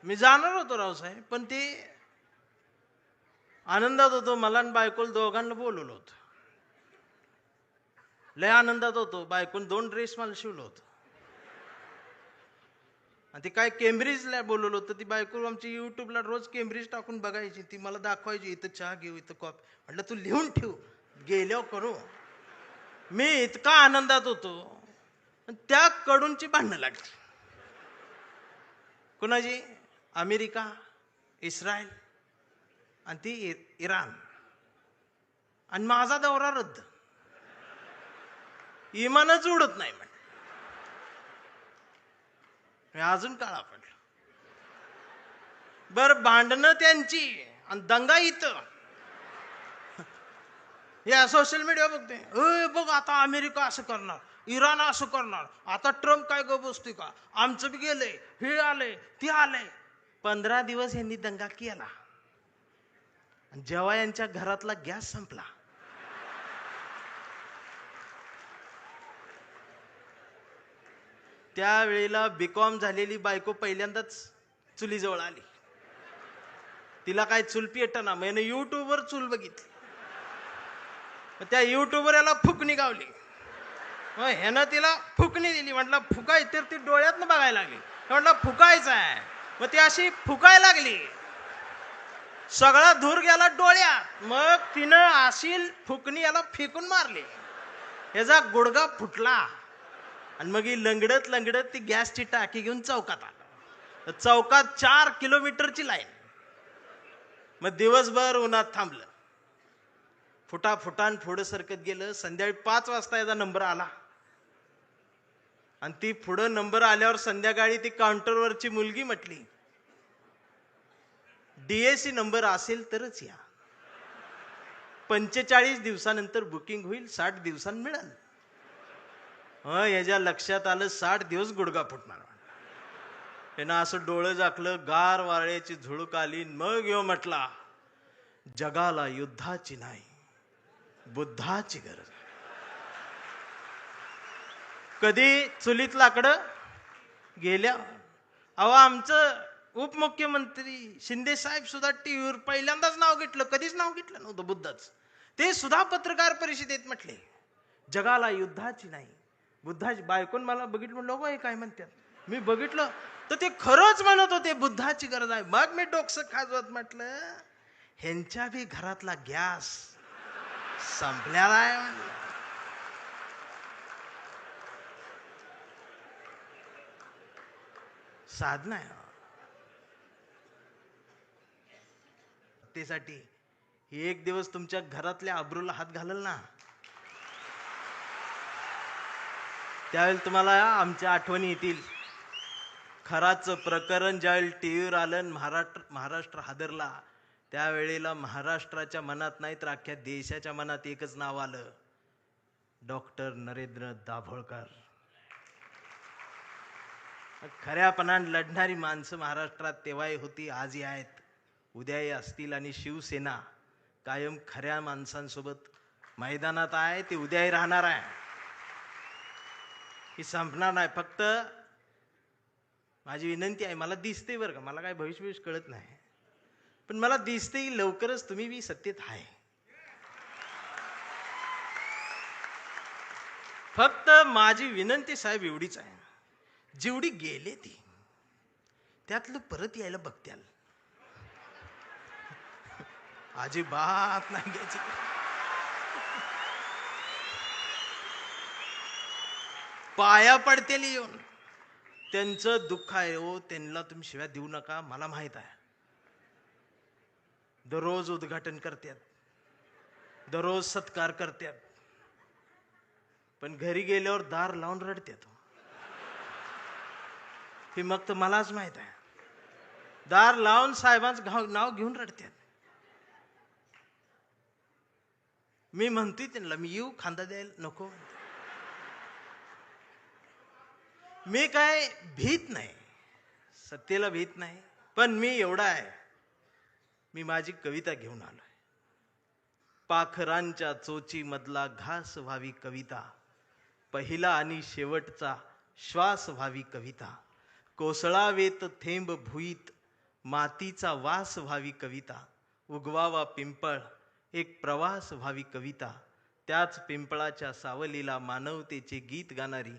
मी जाणार होतो रावसाहेब, पण ते आनंदात होतो. मला आणि बायकोला दोघांना बोलवलं होतं. लय आनंदात होतो. बायकोन 2 ड्रेस मला शिवलं होतं. आणि ते काय केम्ब्रिजला बोलवलं होतं. ती बायको आमची युट्यूबला रोज केम्ब्रिज टाकून बघायची. ती मला दाखवायची, इथं चहा घेऊ, इथं कॉफी. म्हटलं तू लिहून ठेव, गेल्यावर करू. मी इतका आनंदात होतो, त्या कडूनची भांडणं लागली. कुणाची? अमेरिका, इस्रायल आणि ती इराण. आणि माझा दौरा रद्द. इमानच उडत नाही म्हणे. मी अजून काळा पडलो. बर, भांडणं त्यांची आणि दंगा इथं. या सोशल मीडिया बघते, बघ आता अमेरिका असं करणार, इराण असं करणार, आता ट्रम्प काय गप बसतोय का, आमचं बी गेलंय, हे आलंय ते आलंय. 15 दिवस यांनी दंगा केला. जेव्हा यांच्या घरातला गॅस संपला, त्यावेळेला बीकॉम झालेली बायको पहिल्यांदाच चुलीजवळ आली. तिला काय चूल पेटना, मैंने युट्यूबवर चूल बघितली. त्या युट्यूबवर याला फुकणी गावली. ह्यानं तिला फुकणी दिली. म्हटलं फुकाय, तर ती डोळ्यातनं बघायला लागली. म्हटलं फुकायचं आहे. मग ती अशी फुकायला लागली, सगळा धूर गेला डोळ्यात. मग तिनं अशी फुकणी याला फेकून मारली. याचा गुडगा फुटला. आणि मग ही लंगडत लंगडत ती गॅसची टाकी घेऊन चौकात आला. चौकात 4 किलोमीटरची लाईन. मग दिवसभर उन्हात थांबलं. फुटाफुटान पुढं सरकत गेलं. संध्याकाळी 5 वाजता याचा नंबर आला. आणि ती पुढं नंबर आल्यावर संध्याकाळी ती काउंटरवरची मुलगी म्हटली, डीएसी नंबर असेल तरच या. 45 दिवसानंतर बुकिंग होईल, 60 दिवसांनी मिळेल. याच्या लक्षात आलं 60 दिवस गुडगा फुटणार. त्यानं असं डोळं झाकलं, गार वाऱ्याची झुळूक आली. मग यो म्हटला, जगाला युद्धाची नाही, बुद्धाची गरज. कधी चुलीत लाकडं गेल्या. अहो, आमचं उपमुख्यमंत्री शिंदे साहेब सुद्धा टीव्हीवर पहिल्यांदाच नाव घेतलं. कधीच नाव घेतलं नव्हतं बुद्धाचं. ते सुद्धा पत्रकार परिषदेत म्हटले, जगाला युद्धाची नाही, बुद्धाची. बायकोन मला बघितलं, म्हणलं हे काय म्हणतात. मी बघितलं तर ते खरंच म्हणत होते, बुद्धाची गरज आहे. मग मी डोकसं खाजवत म्हटलं, ह्यांच्या बी घरातला गॅस संपलेला आहे म्हणलं. साधना आहे त्यासाठी. एक दिवस तुमच्या घरातल्या अब्रूला हात घालल ना, त्यावेळेला तुम्हाला आमच्या आठवणी येतील. खराचं प्रकरण ज्यावेळी टीव्हीवर आलं, महाराष्ट्र हादरला, त्यावेळेला महाराष्ट्राच्या मनात नाही तर अख्ख्या देशाच्या मनात एकच नाव आलं, डॉक्टर नरेंद्र दाभोळकर. खऱ्यापणाने लढणारी माणसं महाराष्ट्रात तेव्हाही होती, आजही आहेत, उद्याही असतील. आणि शिवसेना कायम खऱ्या माणसांसोबत मैदानात आहे. ती उद्याही राहणार आहे, ही संपणार नाही. फक्त माझी विनंती आहे, मला दिसते बरं का, मला काय भविष्य कळत नाही, पण मला दिसते की लवकरच तुम्ही बी सत्तेत आहे. फक्त माझी विनंती साहेब एवढीच आहे, जेवढी गेले ती त्यातलं परत यायला बघत्याल, अजिबात नाही घ्यायची. पाया पडतेली येऊन. त्यांचं दुःख आहे हो, त्यांना तुम्ही शिव्या देऊ नका. मला माहित आहे, दररोज उद्घाटन करतात, दररोज सत्कार करतात, पण घरी गेल्यावर दार लावून रडतात. हे मग तर मलाच माहित आहे. दार लावून साहेबांचं नाव घेऊन रडतात. मी म्हणतोय त्यांना, मी येऊ खांदा द्यायला नको. मी काय भीत नाही, सत्तेला भीत नाही, पण मी एवढा आहे, मी माझी कविता घेऊन आलोय. पाखरांच्या चोची मधला घास व्हावी कविता, पहिला आणि शेवटचा श्वास व्हावी कविता, कोसळावेत थेंब भुईत मातीचा वास व्हावी कविता, उगवावा पिंपळ, एक प्रवास व्हावी कविता, त्याच पिंपळाच्या सावलीला मानवतेचे गीत गाणारी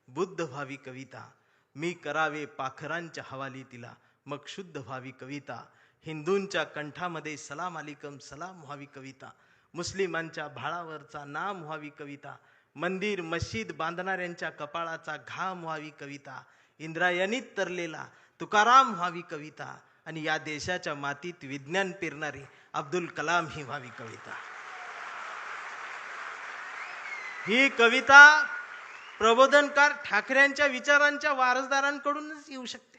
बुद्ध व्हावी कविता, मी करावे पाखरांच्या हवाली तिला, मग शुद्ध व्हावी कविता, हिंदूंच्या कंठामध्ये सलाम अलिकम सलाम व्हावी कविता, मुस्लिमांच्या भाळावरचा नाम व्हावी कविता, मंदिर मशीद बांधणाऱ्यांच्या कपाळाचा घाम व्हावी कविता, इंद्रायणीत तरलेला तुकाराम व्हावी कविता, आणि या देशाच्या मातीत विज्ञान पेरणारी अब्दुल कलाम ही व्हावी कविता. ही कविता प्रबोधनकार ठाकरेंच्या विचारांच्या वारसदारांकडूनच येऊ शकते.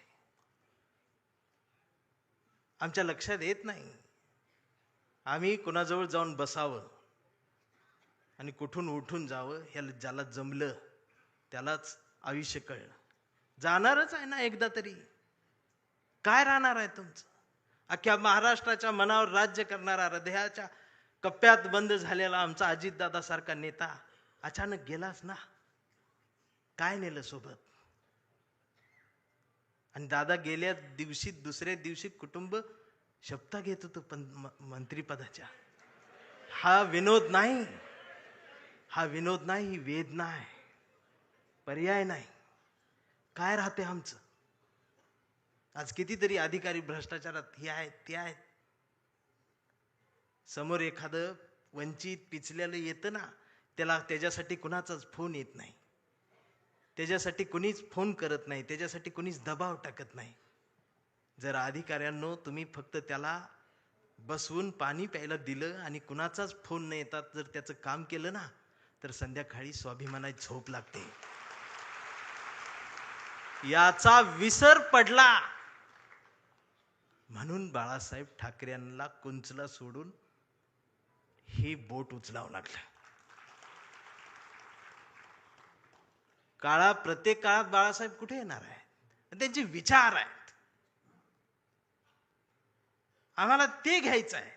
आमच्या लक्षात येत नाही. आम्ही कुणाजवळ जाऊन बसावं आणि कुठून उठून जावं, ह्याला ज्याला जमलं त्यालाच आयुष्य कळलं. जाणारच आहे ना एकदा तरी. काय राहणार आहे तुमचं? अख्ख्या महाराष्ट्राच्या मनावर राज्य करणारा, हृदयाच्या कप्प्यात बंद झालेला आमचा अजितदादा सारखा नेता अचानक गेलाच ना. काय नेलं सोबत? आणि दादा गेल्या दिवशी दुसऱ्या दिवशी कुटुंब शपथा घेत होतं पण मंत्रीपदाच्या. हा विनोद नाही, हा विनोद नाही, ही वेदना आहे, पर्याय नाही. काय राहते आमचं? आज कितीतरी अधिकारी भ्रष्टाचारात हे आहेत ते आहेत. समोर एखादं वंचित पिचलेलं येतं ना, त्याच्यासाठी कुणाचाच फोन येत नाही, त्याच्यासाठी कुणीच फोन करत नाही, त्याच्यासाठी कुणीच दबाव टाकत नाही. जर अधिकाऱ्यांनो तुम्ही फक्त त्याला बसवून पाणी प्यायला दिलं आणि कुणाचाच फोन न येतात जर त्याचं काम केलं ना, तर संध्याकाळी स्वाभिमानाची झोप लागते. याचा विसर पडला म्हणून बाळासाहेब ठाकरेंना कुंचला सोडून हे बोट उचलावं लागलं. प्रत्येक काळात बाळासाहेब कुठे येणार आहेत? त्यांचे विचार आहेत, आम्हाला ते घ्यायचं आहे.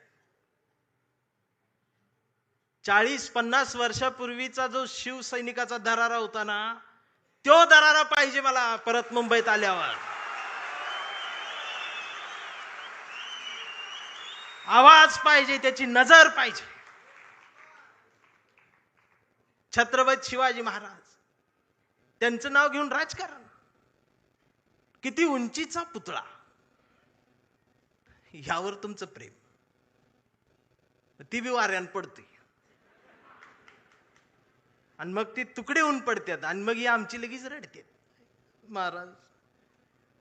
40-50 वर्षापूर्वीचा जो शिवसैनिकाचा दरारा होता ना, तो दरारा पाहिजे मला परत मुंबईत आल्यावर. आवाज पाहिजे, त्याची नजर पाहिजे. छत्रपती शिवाजी महाराज, त्यांचं नाव घेऊन राजकारण. किती उंचीचा पुतळा, यावर तुमचं प्रेम. ती बी वाऱ्यान पडते आणि मग ती तुकडे होऊन पडतात आणि मग ही आमची लगेच रडते. महाराज,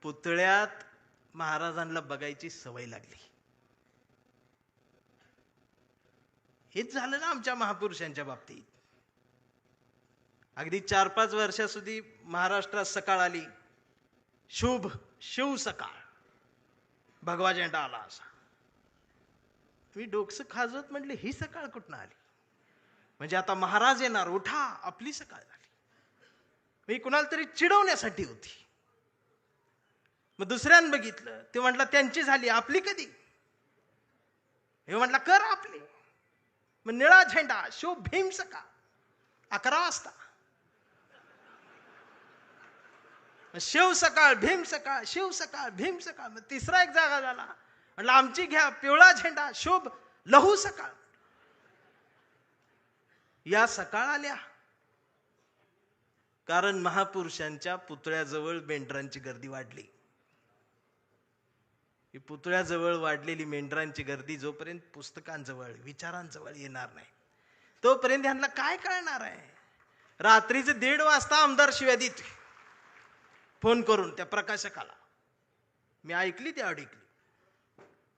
पुतळ्यात महाराजांना बघायची सवय लागली. हेच झालं ना आमच्या महापुरुषांच्या बाबतीत. अगदी 4-5 वर्षाસુધી महाराष्ट्रात सकाळ आली, शुभ शिव सकाळ, भगवा झेंडा आला असा. मी डोकसं खाजवत म्हटले, ही सकाळ कुठं आली? म्हणजे आता महाराज येणार, उठा, आपली सकाळ झाली. मी कुणाला तरी चिडवण्यासाठी होती. मग दुसऱ्यानं बघितलं, ते म्हटलं त्यांची झाली, आपली कधी? हे म्हटलं कर आपली. मग निळा झेंडा, शुभ भीम सकाळ, 11 वाजता. शिव सकाळ, भीम सकाळ, शिव सकाळ, भीम सकाळ. मग तिसरा एक जागा झाला, म्हटलं आमची घ्या, पिवळा झेंडा, शुभ लहू सकाळ. या सकाळ आल्या कारण महापुरुषांच्या पुतळ्याजवळ मेंढरांची गर्दी वाढली. ही पुतळ्याजवळ वाढलेली मेंढरांची गर्दी जोपर्यंत पुस्तकांजवळ, विचारांजवळ येणार नाही, तोपर्यंत ह्यांना काय कळणार आहे? रात्रीचे 1:30 वाजता आमदार शिव्या देते फोन करून त्या प्रकाशकाला. मी ऐकली ती ऐकली.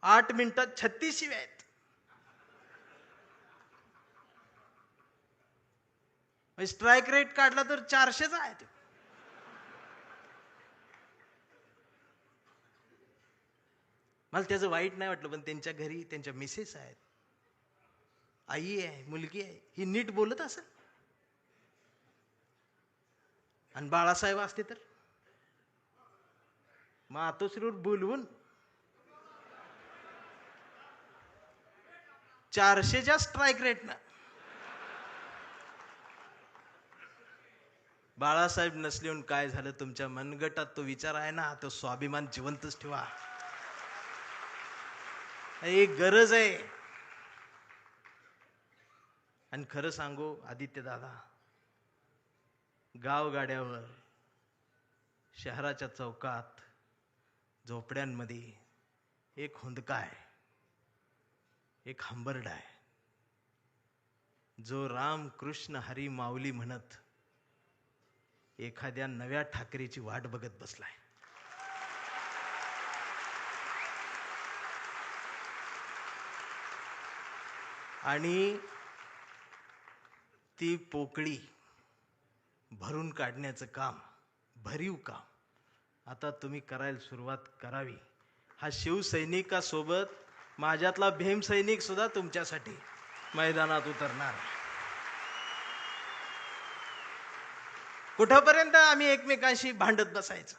8 मिनिटात 36 शिव्या आहेत. स्ट्राईक रेट काढला तर 400च आहे. मला त्याचं वाईट नाही वाटलं, पण त्यांच्या घरी त्यांच्या मिसेस आहेत, आई आहे, मुलगी आहे, ही नीट बोलत असेल. आणि बाळासाहेब असते तर मातोश्रीवर बोलवून 400च्या स्ट्राईक रेटनं. बाळासाहेब नसले काय झालं? तुमच्या मनगटात तो विचार आहे ना, तो स्वाभिमान जिवंतच ठेवा. एक गरज आहे. आणि खरं सांगू आदित्य दादा, गावगाड्यावर, शहराच्या चौकात, झोपड्यांमध्ये एक हुंदका आहे, एक हंबरडा आहे, जो राम कृष्ण हरी माऊली म्हणत एखाद्या नव्या ठाकरेची वाट बघत बसलाय. आणि ती पोकळी भरून काढण्याचं काम, भरीव काम आता तुम्ही करायला सुरुवात करावी. हा शिवसैनिकासोबत माझ्यातला भीमसैनिक सुद्धा तुमच्यासाठी मैदानात उतरणार. कुठपर्यंत आम्ही एकमेकांशी भांडत बसायचं?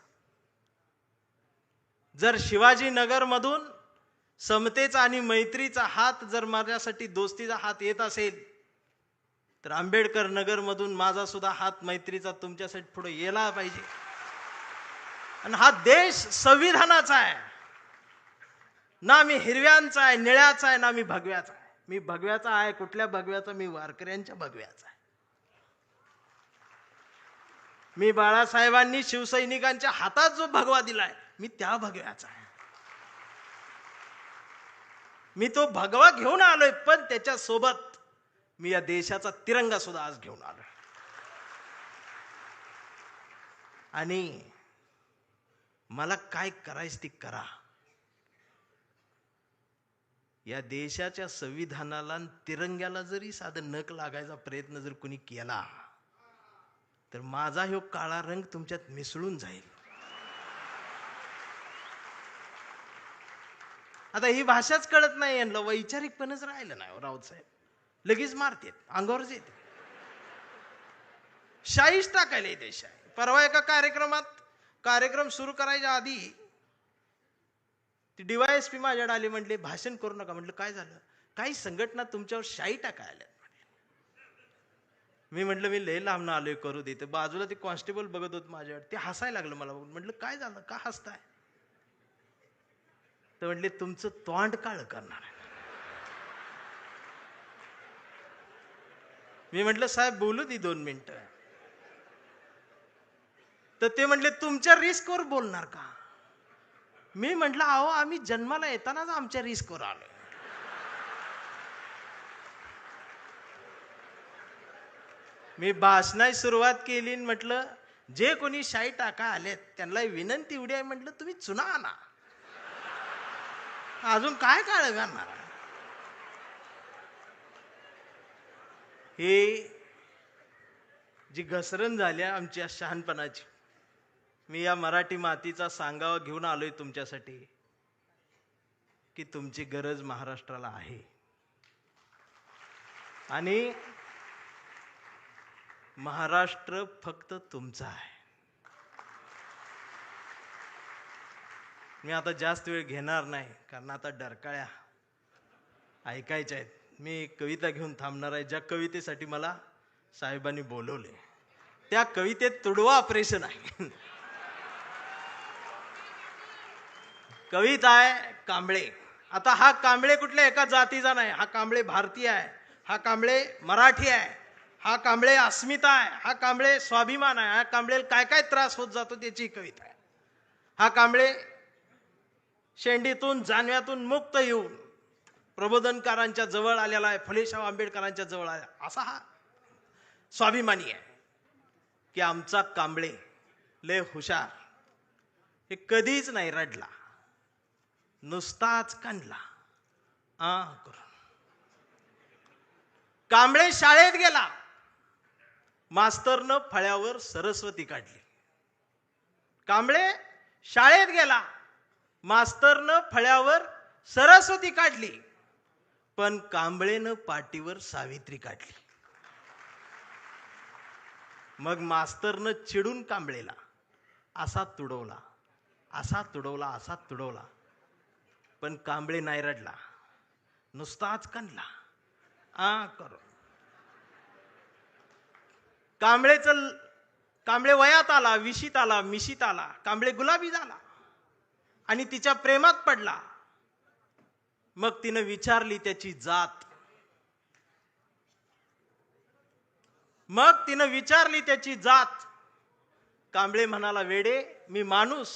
जर शिवाजीनगर मधून समतेचा आणि मैत्रीचा हात, जर माझ्यासाठी दोस्तीचा हात येत असेल, तर आंबेडकर नगर मधून माझा सुद्धा हात मैत्रीचा तुमच्यासाठी पुढे यायला पाहिजे. आणि हा देश संविधानाचा आहे ना, मी हिरव्यांचा आहे, निळ्याचा आहे, ना मी भगव्याचा आहे. मी भगव्याचा आहे. कुठल्या भगव्याचा? मी वारकऱ्यांच्या भगव्याचा आहे. मी बाळासाहेबांनी शिवसैनिकांच्या हातात जो भगवा दिलाय, मी त्या भगव्याचा आहे. मी तो भगवा घेऊन आलोय, पण त्याच्या सोबत मी या देशाचा तिरंगा सुद्धा आज घेऊन आलोय. आणि मला काय करायचं ते करा. या देशाच्या संविधानाला आणि तिरंग्याला जरी साधं नख लागायचा प्रयत्न जर कोणी केला, तर माझा ह्यो काळा रंग तुमच्यात मिसळून जाईल. आता ही भाषाच कळत नाही यांना, वैचारिकपणच राहिलं नाही. राऊत साहेब लगेच मारतेत, अंगावरच येते, शाईच टाकायला देश आहे. परवा एका कार्यक्रम सुरू करायच्या आधी ती DYSP माझ्याकडे आली, म्हटले भाषण करू नका. म्हटलं काय झालं? काही संघटना तुमच्यावर शाई टाकायला. मी म्हटलं मी लय लांब आलोय, करू देते. बाजूला ते कॉन्स्टेबल बघत होत माझ्यावर, ते हसायला लागलं मला बघून. म्हटलं काय झालं, का हसताय? तर म्हटले तुमचं तोंड काळ करणार आहे. मी म्हटलं साहेब बोलू दे 2 मिनिटं. तर ते म्हटले तुमच्या रिस्कवर बोलणार का? मी म्हटलं अहो आम्ही जन्माला येतानाच आमच्या रिस्कवर आलोय. मी भाषणाची सुरुवात केली, म्हटलं जे कोणी शाई टाका आलेत त्यांना विनंती एवढी आहे, म्हटलं तुम्ही चुना आणा, अजून काय काळ करणार. हे जी घसरण झाल्या आमच्या शहाणपणाची, मी या मराठी मातीचा सांगावा घेऊन आलोय तुमच्यासाठी की तुमची गरज महाराष्ट्राला आहे. आणि महाराष्ट्र फक्त तुमचा आहे. मी आता जास्त वेळ घेणार नाही, कारण आता डरकाळ्या ऐकायच्या आहेत. मी एक कविता घेऊन थांबणार आहे, ज्या कवितेसाठी मला साहेबांनी बोलवले. त्या कवितेत तुडवा ऑपरेशन आहे. कविता आहे कांबळे. आता हा कांबळे कुठल्या एका जातीचा नाही, हा कांबळे भारतीय आहे, हा कांबळे मराठी आहे, हा कांबळे अस्मिता आहे, हा कांबळे स्वाभिमान आहे, हा कांबळे काय काय त्रास होत जातो त्याची कविता आहे. हा कांबळे शेंडीतून जानव्यातून मुक्त येऊन प्रबोधनकारांच्या जवळ आलेला आहे, फुलेशाह आंबेडकरांच्या जवळ आला, असा हा स्वाभिमानी आहे की आमचा कांबळे लय हुशार. हे कधीच नाही रडला, नुसताच कांडला करून. कांबळे शाळेत गेला, मास्तरनं फळ्यावर सरस्वती काढली. कांबळे शाळेत गेला, मास्तरनं फळ्यावर सरस्वती काढली, पण कांबळेनं पाटीवर सावित्री काढली. मग मास्तरनं चिडून कांबळेला असा तुडवला, असा तुडवला, असा तुडवला, पण कांबळे नाही रडला, नुसताच कांडला करून. कांबळे वयात आला, विशीत आला, मिशीत आला, कांबळे गुलाबी झाला आणि तिच्या प्रेमात पडला. मग तिनं विचारली त्याची जात. मग तिनं विचारली त्याची जात. कांबळे म्हणाला, वेडे, मी माणूस,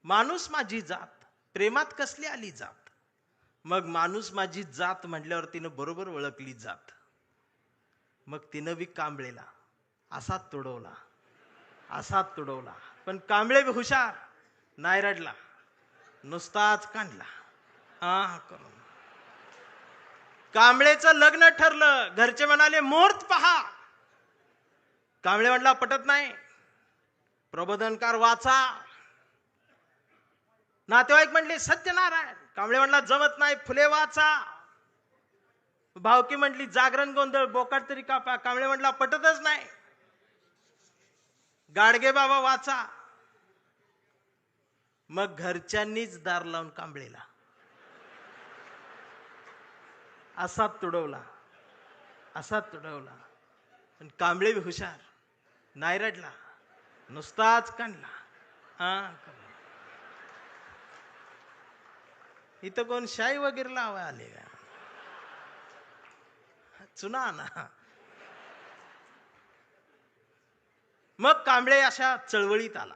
माणूस माझी जात, प्रेमात कसली आली जात. मग माणूस माझी जात म्हटल्यावर तिनं बरोबर ओळखली जात. मग तिनं बी कांबळेला असाच तुडवला, असाच तुडवला. पण कांबळे बी हुशार, नाही रडला, नुसताच कांडला. करून कांबळेचं लग्न ठरलं. घरचे म्हणाले, मुहूर्त पहा. कांबळे म्हटला, पटत नाही, प्रबोधनकार वाचा. नातेवाईक म्हटले, सत्यनारायण. कांबळे म्हटला, जमत नाही, फुले वाचा. भावकी म्हटली, जागरण गोंधळ, बोकाट तरी कापा. कांबळे म्हटला, पटतच नाही, गाडगे बाबा वाचा. मग घरच्यांनीच दार लावून कांबळेला असाच तुडवला, असाच तुडवला. पण कांबळे बी हुशार, नाही रडला, नुसताच कांडला. इथं कोण शाई वगैरे लावा आले का? चुना ना. मग कांबळे अशा चळवळीत आला.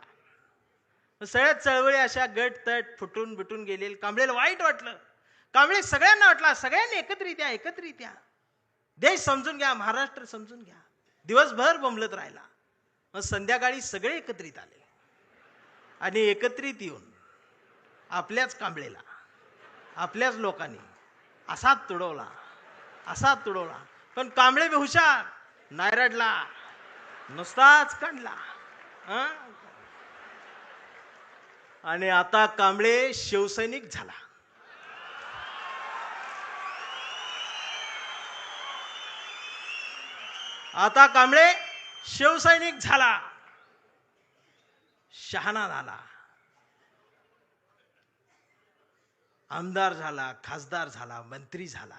सगळ्या चळवळी अशा गट तट फुटून बिटून गेले. कांबळेला वाईट वाटलं. कांबळे सगळ्यांना वाटला, सगळ्यांनी एकत्रित या, एकत्रित या, देश समजून घ्या, महाराष्ट्र समजून घ्या. दिवसभर बोंबलत राहिला. मग संध्याकाळी सगळे एकत्रित आले आणि एकत्रित येऊन आपल्याच कांबळेला, आपल्याच लोकांनी असाच तुडवला, असाच तुडवला. पण कांबळे बी हुशार, नाही रडला, नुसताच काढला. आणि आता कांबळे शिवसैनिक झाला. आता कांबळे शिवसैनिक झाला, शहाणा झाला, आमदार झाला, खासदार झाला, मंत्री झाला.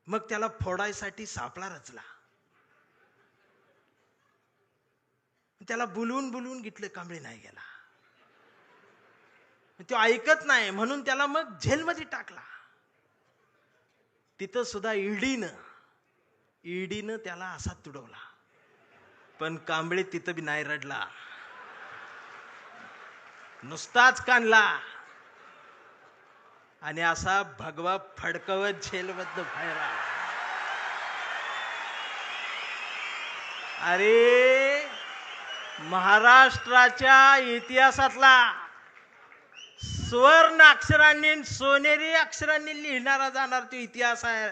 मग त्याला फोडायसाठी सापळा रचला. त्याला बुलवून बुलवून घेतलं, कांबळे नाही गेला. तो ऐकत नाही म्हणून त्याला मग जेलमध्ये टाकला. तिथं सुद्धा ईडीनं त्याला असा तुडवला. पण कांबळे तिथं बी नाही रडला, नुसताच कांडला. आणि असा भगवा फडकवत जेलमधनं बाहेर आला. अरे, महाराष्ट्राच्या इतिहासातला सुवर्ण अक्षरांनी, सोनेरी अक्षरांनी लिहिणारा जाणार तो इतिहास आहे.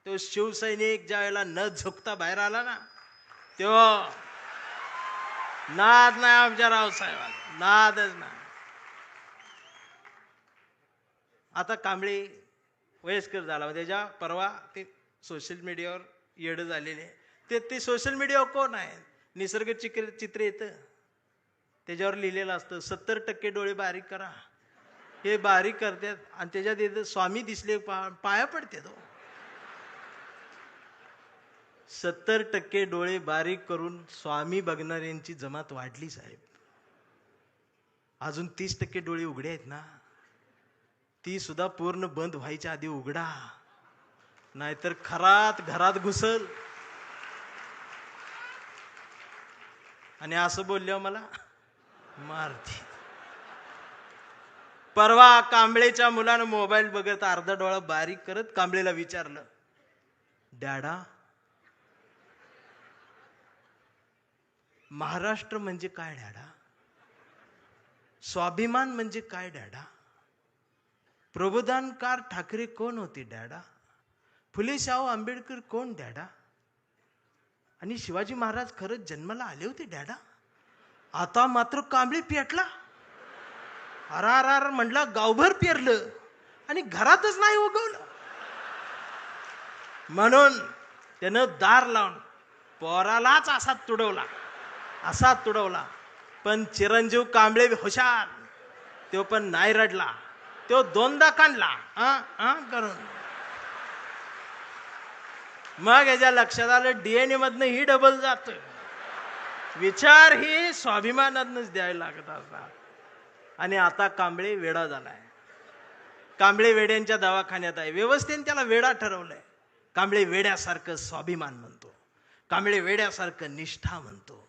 तो शिवसैनिक ज्या वेळेला न झुकता बाहेर आला ना, तो नाद नाही आमच्या रावसाहेबांना, नादच नाही. आता कांबळे वयस्कर झाला. त्याच्या परवा ते सोशल मीडियावर येड झालेले. ते सोशल मीडियावर कोण आहे, निसर्ग चित्र येतं, त्याच्यावर लिहिलेलं असतं 70% डोळे बारीक करा. हे बारीक करतात आणि त्याच्यात येतं स्वामी दिसले पाया पडते. तो 70% डोळे बारीक करून स्वामी बघणाऱ्यांची जमात वाढली साहेब. अजून 30% डोळे उघडे आहेत ना, ती सुद्धा पूर्ण बंद व्हायच्या आधी उघडा, नाहीतर खरात घरात घुसल. आणि असं बोलल्यावर मला मारते. परवा कांबळेच्या मुलानं मोबाईल बघत अर्धा डोळा बारीक करत कांबळेला विचारलं, डॅडा, महाराष्ट्र म्हणजे काय डॅडा? स्वाभिमान म्हणजे काय डॅडा? प्रबोधनकार ठाकरे कोण होते डॅडा? फुले शाहू आंबेडकर कोण डॅडा? आणि शिवाजी महाराज खरंच जन्माला आले होते डॅडा? आता मात्र कांबळे पेटला. अरार म्हणला, गावभर पेरलं आणि घरातच नाही उगवलं. म्हणून त्यानं दार लावून पोरालाच असा तुडवला, असा तुडवला. पण चिरंजीव कांबळे हुशार, तो पण नाही रडला, तो दोनदा काढला करून. मग याच्या लक्षात आलं, डीएनए मधनं ही डबल जात. विचार ही स्वाभिमानातनच द्यायला लागत असतात. आणि आता कांबळे वेडा झालाय. कांबळे वेड्यांच्या दवाखान्यात आहे. व्यवस्थेने त्याला वेडा ठरवलंय. कांबळे वेड्यासारखं स्वाभिमान म्हणतो, कांबळे वेड्यासारखं निष्ठा म्हणतो,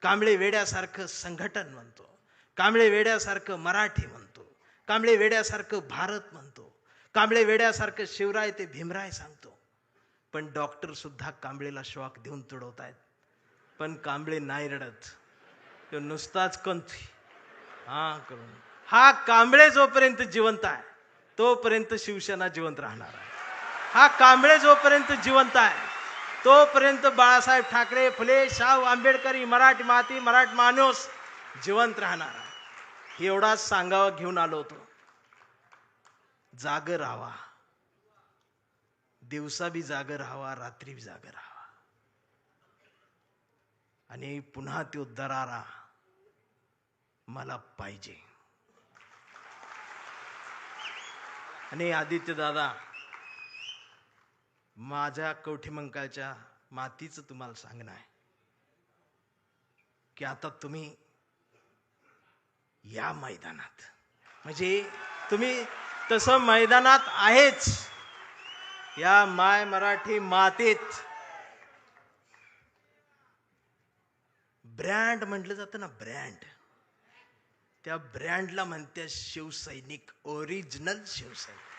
कांबळे वेड्यासारखं संघटन म्हणतो, कांबळे वेड्यासारखं मराठी म्हणतो, कांबळे वेड्यासारखं भारत म्हणतो, कांबळे वेड्यासारखं शिवराय ते भीमराय सांगतो. पण डॉक्टर सुद्धा कांबळेला श्वाक देऊन तुडवतायत. पण कांबळे नाही रडत, तो नुसताच कंथी करून. हा कांबळे जोपर्यंत जिवंत आहे तोपर्यंत शिवसेना जिवंत राहणार आहे. हा कांबळे जोपर्यंत जिवंत आहे तोपर्यंत बाळासाहेब ठाकरे, फुले, शाहू आंबेडकरी, मराठी माती, मराठी माणूस जिवंत राहणार आहे. एवढाच सांगावं घेऊन आलो होतो. जागर राहावा, दिवसा बी जागर राहावा, रात्री बी जागर राहावा. आणि पुन्हा तो दरारा मला पाहिजे. आणि आदित्य दादा, माझ्या कवठीमंकाळच्या मातीचं तुम्हाला सांगणं आहे की आता तुम्ही या मैदानात, म्हणजे तुम्ही तसं मैदानात आहेच, या माय मराठी मातीत ब्रँड म्हटलं जातं ना, ब्रँड, त्या ब्रँडला म्हणते शिवसैनिक, ओरिजिनल शिवसैनिक.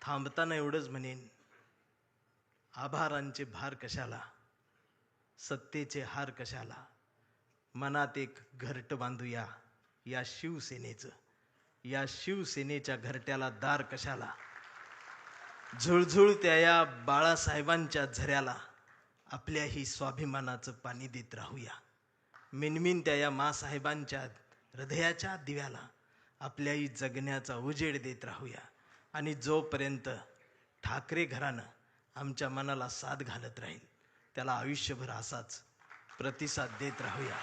थांबताना एवढंच म्हणेन, आभारांचे भार कशाला, सत्तेचे हार कशाला, मनात एक घरट बांधूया या शिवसेनेचं, या शिवसेनेच्या घरट्याला दार कशाला, झुळझुळत्या या बाळासाहेबांच्या झऱ्याला आपल्याही स्वाभिमानाचं पाणी देत राहूया. मिनमिनत्या या मासाहेबांच्या हृदयाच्या दिव्याला आपल्याही जगण्याचा उजेड देत राहूया. आणि जोपर्यंत ठाकरे घराणं आमच्या मनाला साथ घालत राहील त्याला आयुष्यभर असाच प्रतिसाद देत राहूया.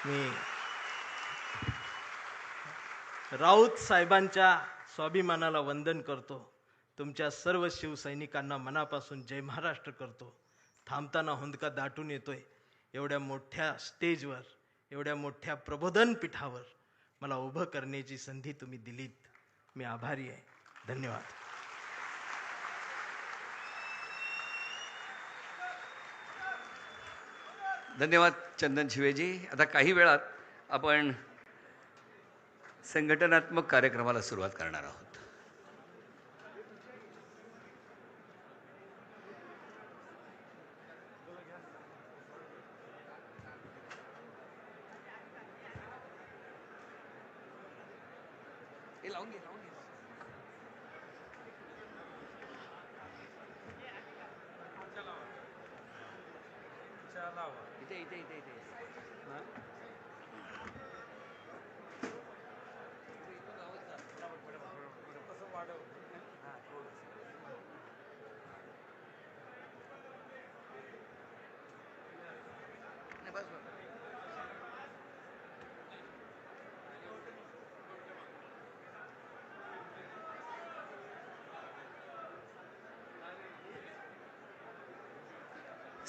मी राऊत साहेबांच्या स्वाभिमानाला वंदन करतो. तुमच्या सर्व शिवसैनिकांना मनापासून जय महाराष्ट्र करतो. थांबताना हुंदका दाटून येतोय. एवढ्या मोठ्या स्टेजवर, एवढ्या मोठ्या प्रबोधन पीठावर मला उभं करण्याची संधी तुम्ही दिलीत. मी आभारी आहे. धन्यवाद. धन्यवाद चंदन शिवेजी. आता काही वेळात आपण संघटनात्मक कार्यक्रमाला सुरुवात करणार आहोत.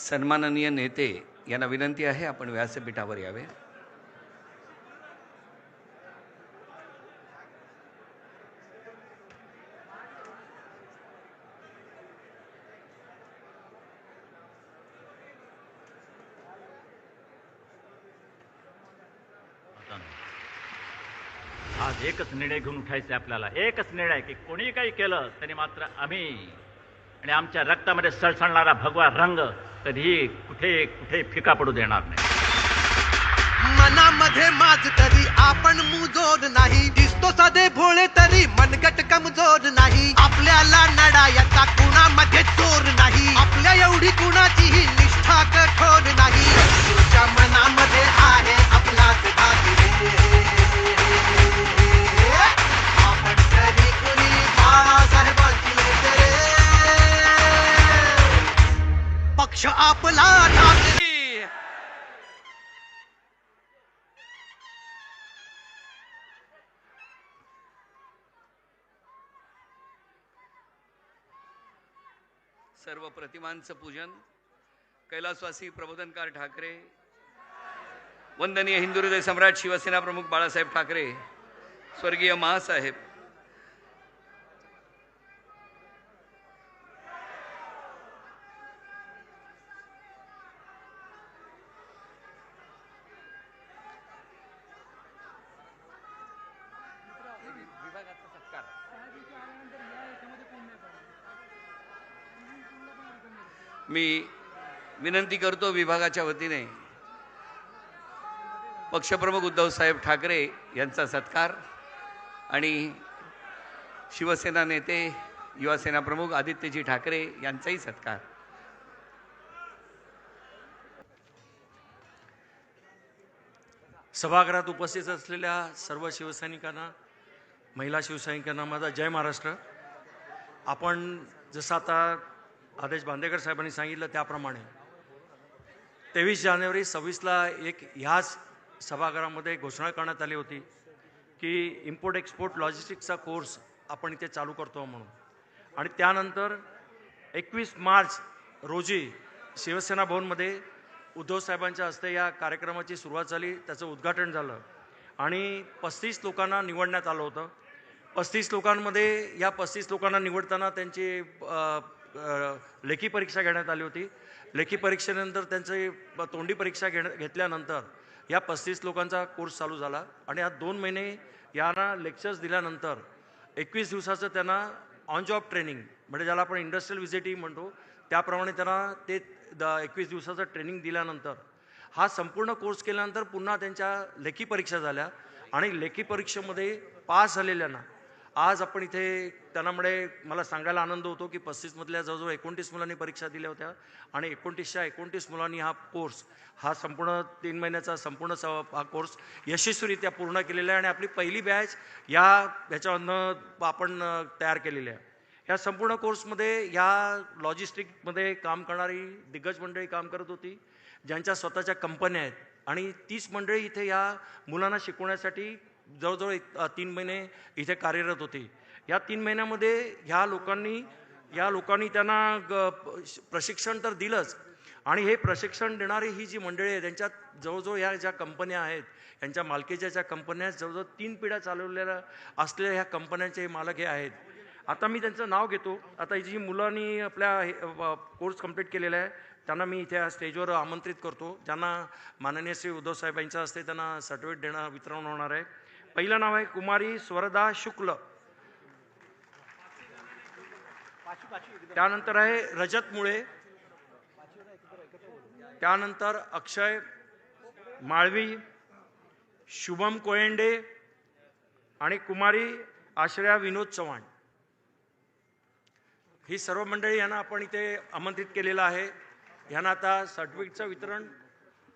सन्माननीय नेते यांना विनंती आहे, आपण व्यासपीठावर यावे. आज एकच निर्णय घेऊन उठायचा आपल्याला. एकच निर्णय की कोणी काही केलं तरी मात्र आम्ही आणि आमच्या रक्तामध्ये सळसळणारा भगवा रंग कधीही कुठे कुठे फिका पडू देणार नाही. मनामध्ये माझ तरी आपण मुजोड नाही, दिसतो साधे भोळे तरी मनगट कमजोर नाही. आपल्याला लढायचा कुणामध्ये चोर नाही, आपल्या एवढी कुणाचीही निष्ठा कठोर नाही. तुझ्या मनामध्ये आहे आपलाच भाग रे, आपण तरी कुणी बाळासाहेबांची लेकरे. पक्ष आपला ठाकरे. सर्व प्रतिमांचं पूजन कैलासवासी प्रबोधनकार ठाकरे वंदनीय हिंदू हृदय सम्राट शिवसेना प्रमुख बाळासाहेब ठाकरे, स्वर्गीय महासाहेब, मी विनंती करतो विभागाच्या वतीने पक्षप्रमुख उद्धवसाहेब ठाकरे यांचा सत्कार आणि शिवसेना नेते युवासेना प्रमुख आदित्यजी ठाकरे यांचाही सत्कार. सभागृहात उपस्थित असलेल्या सर्व शिवसैनिकांना, महिला शिवसैनिकांना माझा जय महाराष्ट्र. आपण जसं आता आदेश बांदेकर साहेबांनी सांगितलं त्याप्रमाणे 23 जानेवारी 26ला ह्याच सभागृहामध्ये घोषणा करण्यात आली होती की इम्पोर्ट एक्सपोर्ट लॉजिस्टिक्सचा कोर्स आपण इथे चालू करतो म्हणून. आणि त्यानंतर 21 मार्च रोजी शिवसेना भवनमध्ये उद्धव साहेबांच्या हस्ते या कार्यक्रमाची सुरुवात झाली, त्याचं उद्घाटन झालं आणि 35 लोकांना निवडण्यात आलं होतं. 35 लोकांमध्ये या 35 लोकांना निवडताना त्यांची लेखी परीक्षा घेण्यात आली होती. लेखी परीक्षेनंतर त्यांची तोंडी परीक्षा घेतल्यानंतर या 35 लोकांचा कोर्स चालू झाला आणि या 2 महिने यांना लेक्चर्स दिल्यानंतर 21 दिवसाचं त्यांना ऑन जॉब ट्रेनिंग, म्हणजे ज्याला आपण इंडस्ट्रियल व्हिजिटही म्हणतो त्याप्रमाणे त्यांना ते 21 दिवसाचं ट्रेनिंग दिल्यानंतर हा संपूर्ण कोर्स केल्यानंतर पुन्हा त्यांच्या लेखी परीक्षा झाल्या आणि लेखी परीक्षेमध्ये पास झालेल्यांना आज आपण इथे त्यांनामुळे मला सांगायला आनंद होतो की 35 मधल्या जवळजवळ 29 मुलांनी परीक्षा दिल्या होत्या आणि 29 मुलांनी हा कोर्स, हा संपूर्ण 3 महिन्याचा संपूर्ण हा कोर्स यशस्वीरित्या पूर्ण केलेला आहे आणि आपली पहिली बॅच ह्याच्यामधनं आपण तयार केलेली आहे. या संपूर्ण कोर्समध्ये या लॉजिस्टिकमध्ये काम करणारी दिग्गज मंडळी काम करत होती, ज्यांच्या स्वतःच्या कंपन्या आहेत आणि 30 मंडळी इथे या मुलांना शिकवण्यासाठी जवळजवळ 3 महिने इथे कार्यरत होती. या 3 महिन्यामध्ये या लोकांनी त्यांना प्रशिक्षण तर दिलंच आणि हे प्रशिक्षण देणारी ही जी मंडळी आहे त्यांच्यात जवळजवळ ह्या ज्या कंपन्या आहेत, यांच्या मालकीच्या ज्या कंपन्या आहेत, जवळजवळ 3 पिढ्या चालवलेल्या असलेल्या ह्या कंपन्यांचे मालक हे आहेत. आता मी त्यांचं नाव घेतो. आता ही जी मुलांनी आपल्या कोर्स कंप्लीट केलेला आहे त्यांना मी इथे स्टेजवर आमंत्रित करतो, ज्यांना माननीय श्री उद्धव साहेबांच्या हस्ते त्यांना सर्टिफिकेट वितरण होणार आहे. पहिलं नाव आहे कुमारी स्वरदा शुक्ल, त्यानंतर आहे रजत मुळे, त्यानंतर अक्षय माळवी, शुभम कोयंडे आणि कुमारी आश्रया विनोद चव्हाण. ही सर्व मंडळी यांना आपण इथे आमंत्रित केलेलं आहे. यांना आता सर्टिफिकेटचं वितरण